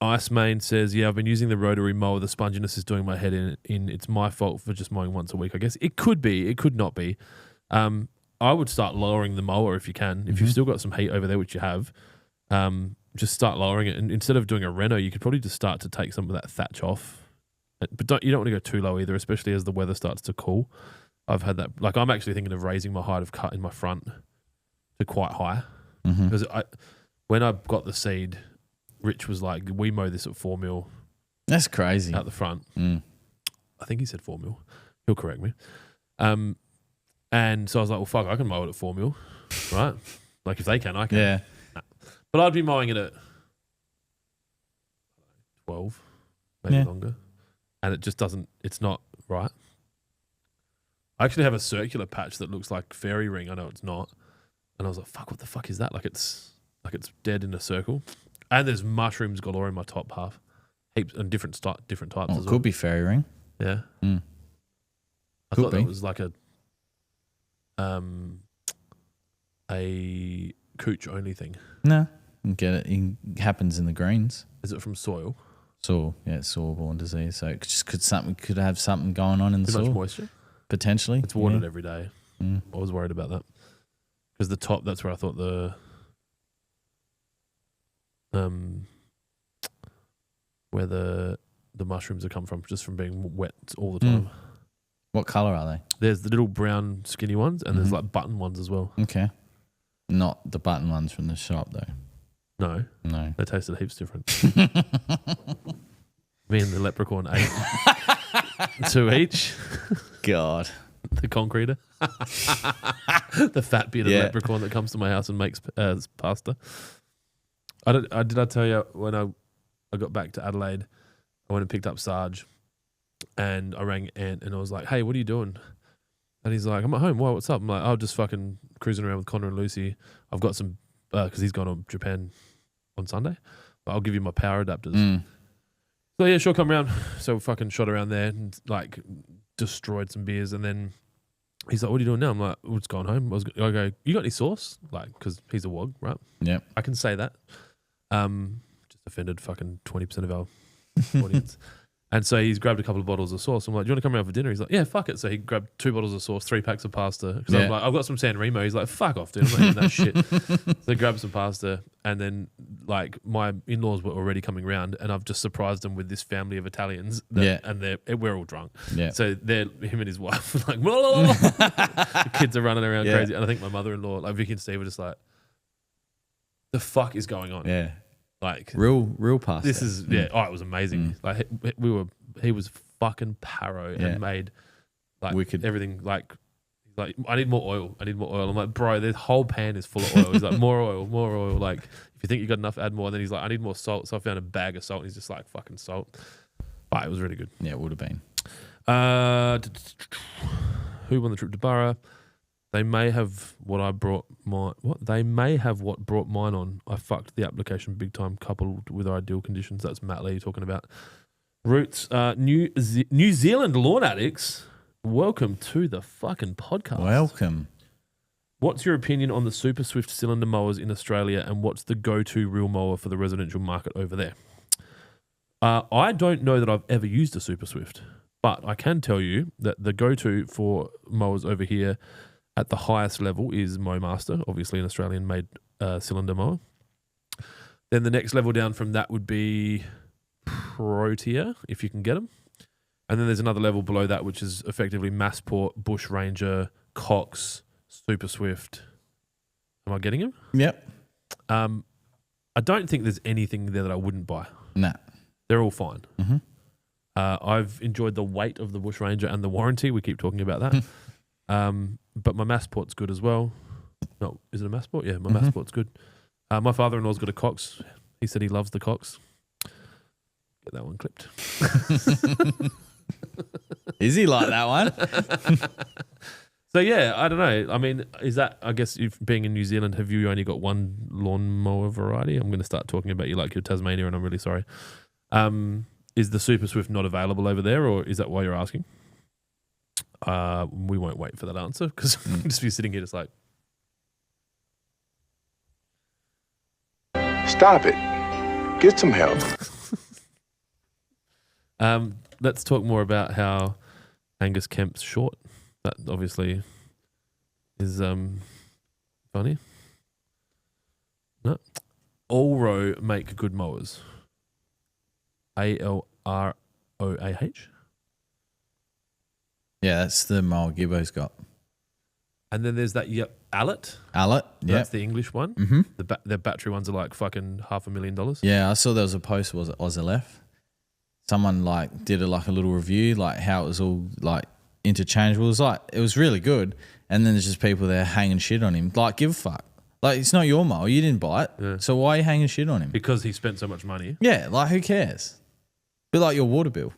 Ice Main says, I've been using the rotary mower. The sponginess is doing my head in. It's my fault for just mowing once a week, I guess. It could be. It could not be. I would start lowering the mower if you can. If you've still got some heat over there, which you have, just start lowering it. And instead of doing a reno, you could probably just start to take some of that thatch off. But you don't want to go too low either, especially as the weather starts to cool. I've had that. Like I'm actually thinking of raising my height of cut in my front to quite high. Because when I got the seed, Rich was like, we mow this at 4 mil. That's crazy. Out the front. I think he said 4 mil. He'll correct me. And so I was like, well, fuck, I can mow it at 4 mil, right? Like if they can, I can. Yeah. But I'd be mowing it at 12, maybe longer. And it just doesn't, it's not right. I actually have a circular patch that looks like fairy ring. I know it's not. And I was like, fuck, what the fuck is that? Like it's dead in a circle. And there's mushrooms galore in my top half. Heaps and different types as well. It could be fairy ring. Yeah. Mm. I thought that was like a cooch only thing. No, you can get it. It happens in the greens. Is it from soil? Soil, yeah, soil-borne disease. So it just could have something going on in the soil. Too much moisture? Potentially. It's watered every day. I was worried about that. Because the top, that's where I thought where the mushrooms have come from, just from being wet all the time. What colour are they? There's the little brown skinny ones, and there's like button ones as well. Okay. Not the button ones from the shop though. No. They tasted heaps different. Me and the leprechaun ate 2 each. God. The concreter. The fat bearded leprechaun that comes to my house and makes pasta. Did I tell you when I got back to Adelaide, I went and picked up Sarge and I rang Ant and I was like, hey, what are you doing? And he's like, I'm at home. Why? What's up? I'm like, just fucking cruising around with Connor and Lucy. I've got some, because he's gone to Japan on Sunday, but I'll give you my power adapters. So yeah, sure, come around. So we fucking shot around there and like destroyed some beers. And then he's like, what are you doing now? I'm like, we're just going home. I go, you got any sauce? Like, because he's a wog, right? Yeah. I can say that. Just offended fucking 20% of our audience. And so he's grabbed a couple of bottles of sauce. I'm like, do you want to come around for dinner? He's like, yeah, fuck it. So he grabbed 2 bottles of sauce, 3 packs of pasta. Because I'm like, I've got some San Remo. He's like, fuck off, dude. I'm not eating that shit. So he grabbed some pasta. And then, like, my in-laws were already coming round. And I've just surprised them with this family of Italians. And we're all drunk. Yeah. So him and his wife were like, blah. The kids are running around crazy. And I think my mother-in-law, like Vicky and Steve, were just like, the fuck is going on? Yeah. Like real pasta. This is it was amazing. Like he was fucking paro and made like wicked. Everything. Like He's like, I need more oil. I'm like, bro, the whole pan is full of oil. He's like, more oil. Like, if you think you got enough, add more. And then he's like, I need more salt. So I found a bag of salt. And he's just like, fucking salt. But it was really good. Yeah, it would have been. Who won the trip to Burra? They may have what brought mine on. I fucked the application big time, coupled with ideal conditions. That's Matt Lee talking about Roots. New Zealand lawn addicts. Welcome to the fucking podcast. Welcome. What's your opinion on the Super Swift cylinder mowers in Australia, and what's the go-to real mower for the residential market over there? I don't know that I've ever used a Super Swift, but I can tell you that the go-to for mowers over here at the highest level is MowMaster, obviously an Australian-made cylinder mower. Then the next level down from that would be Protea, if you can get them. And then there's another level below that, which is effectively Massport, Bush Ranger, Cox, Super Swift. Am I getting him? Yep. I don't think there's anything there that I wouldn't buy. Nah. They're all fine. Mm-hmm. I've enjoyed the weight of the Bush Ranger and the warranty. We keep talking about that. But my Massport's good as well. No, is it a Massport? Yeah, my Massport's good. My father-in-law's got a Cox. He said he loves the Cox. Get that one clipped. Is he like that one? So, yeah, I don't know. I mean, is that, I guess, if being in New Zealand, have you only got one lawnmower variety? I'm going to start talking about you like you're Tasmania, and I'm really sorry. Is the Super Swift not available over there, or is that why you're asking? We won't wait for that answer because we'll just be sitting here just like. Stop it. Get some help. Let's talk more about how Angus Kemp's short. That obviously is funny. No. Allro make good mowers. ALROAH. Yeah, that's the mower Gibbo's got. And then there's that Allet. Allet, yeah. That's the English one. Mm-hmm. The battery ones are like fucking $500,000. Yeah, I saw there was a post, was it Ozilef? Someone like did a little review, like how it was all like interchangeable. It was really good. And then there's just people there hanging shit on him. Like, give a fuck. Like, it's not your mower. You didn't buy it. Yeah. So why are you hanging shit on him? Because he spent so much money. Yeah, like who cares? Bit like your water bill.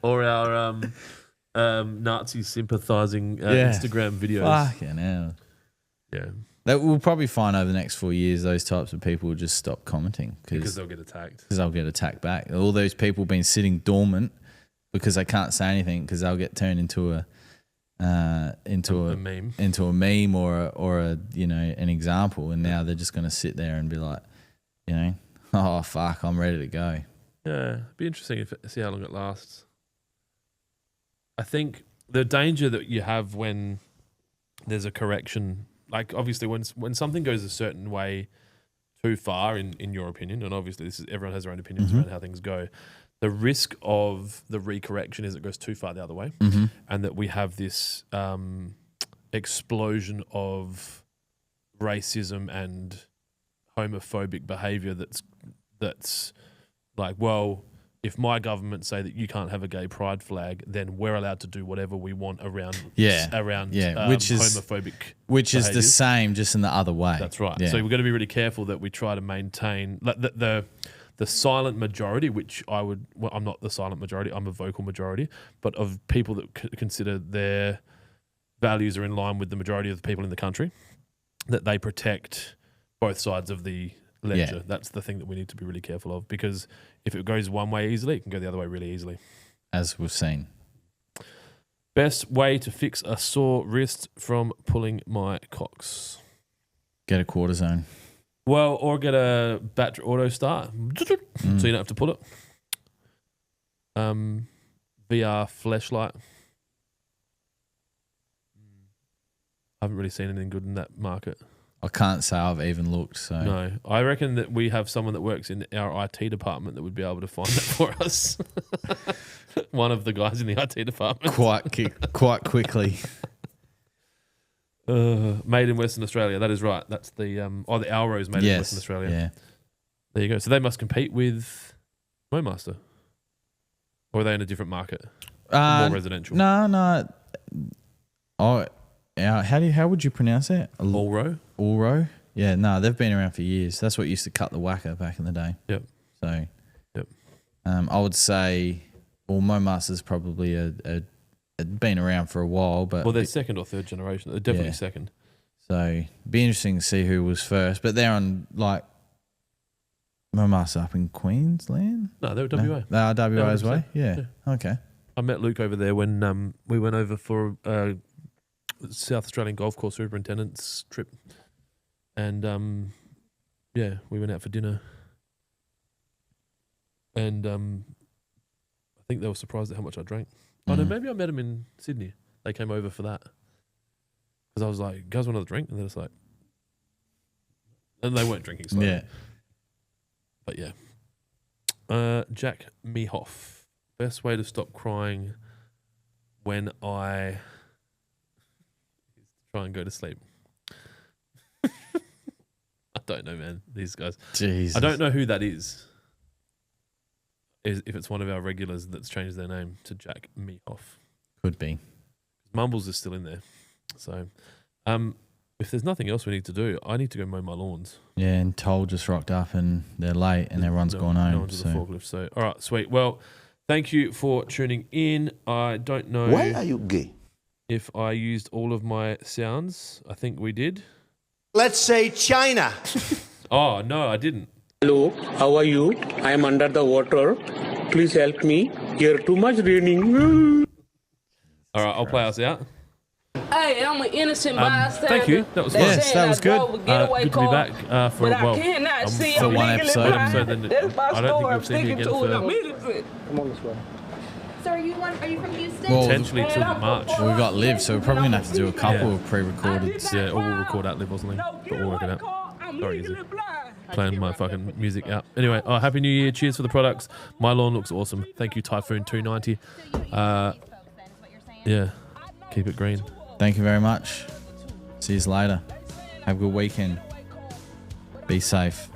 Or our Nazi sympathising Instagram videos. Fucking hell. Yeah. That we'll probably find over the next 4 years, those types of people will just stop commenting. Because they'll get attacked. Because they'll get attacked back. All those people been sitting dormant because they can't say anything because they'll get turned into a meme. Into a meme or a an example, and now they're just going to sit there and be like, oh fuck, I'm ready to go. Yeah, it'd be interesting to see how long it lasts. I think the danger that you have when there's a correction, like obviously when something goes a certain way too far, in your opinion, and obviously everyone has their own opinions around how things go, the risk of the recorrection is it goes too far the other way, and that we have this explosion of racism and homophobic behaviour that's like, well, if my government say that you can't have a gay pride flag, then we're allowed to do whatever we want around which is homophobic is the same, just in the other way. That's right. Yeah. So we've got to be really careful that we try to maintain the silent majority, which I'm not the silent majority, I'm a vocal majority, but of people that consider their values are in line with the majority of the people in the country, that they protect both sides of the ledger. Yeah. That's the thing that we need to be really careful of, because if it goes one way easily, it can go the other way really easily. As we've seen. Best way to fix a sore wrist from pulling my cocks? Get a cortisone. Well, or get a battery auto start, so you don't have to pull it. VR flashlight. I haven't really seen anything good in that market. I can't say I've even looked. So no, I reckon that we have someone that works in our IT department that would be able to find that for us. One of the guys in the IT department. Quite quickly. Made in Western Australia. That is right. That's the the Alro's made in Western Australia. Yeah. There you go. So they must compete with MowMaster, or are they in a different market? More residential. No. Oh, how would you pronounce that? Allro. Yeah, no, they've been around for years. That's what used to cut the whacker back in the day. Yep. So, yep. I would say, well, Momaster's probably been around for a while, but they're second or third generation. They're definitely second. So, it'd be interesting to see who was first. But they're on like Momaster up in Queensland. No, they were WA. They are WA as well. Yeah. Okay. I met Luke over there when we went over for South Australian Golf Course Superintendent's trip, and we went out for dinner, and I think they were surprised at how much I drank. Oh no, maybe I met them in Sydney. They came over for that because I was like, "Guys, want another drink?" And they're just like, and they weren't drinking slowly. Yeah, but yeah, Jack Mehoff. Best way to stop crying when I try and go to sleep. I don't know, man. These guys. Jesus. I don't know who that is. If it's one of our regulars that's changed their name to Jack Mehoff. Could be. Mumbles is still in there. So, if there's nothing else we need to do, I need to go mow my lawns. Yeah, and Toll just rocked up and they're late and everyone's gone home. No one's at the forklift. So, all right, sweet. Well, thank you for tuning in. I don't know. Why are you gay? If I used all of my sounds, I think we did. Let's say China. Oh, no, I didn't. Hello, how are you? I am under the water. Please help me. Here too much raining. All right, I'll play us out. Hey, I'm an innocent bystander. Thank you. That was fun. Yes, that was good. Good to be back for one episode. I don't think you'll see me again for Come on this way. So are you from Houston? Well, potentially till March. Well, we've got Liv, so we're probably going to have to do a couple of pre-recorded. Yeah, or we'll record out Liv or something. But we'll work it out. Sorry, Izzy. Playing my fucking music out. Anyway, Happy New Year. Cheers for the products. My lawn looks awesome. Thank you, Typhoon 290. Yeah, keep it green. Thank you very much. See you later. Have a good weekend. Be safe.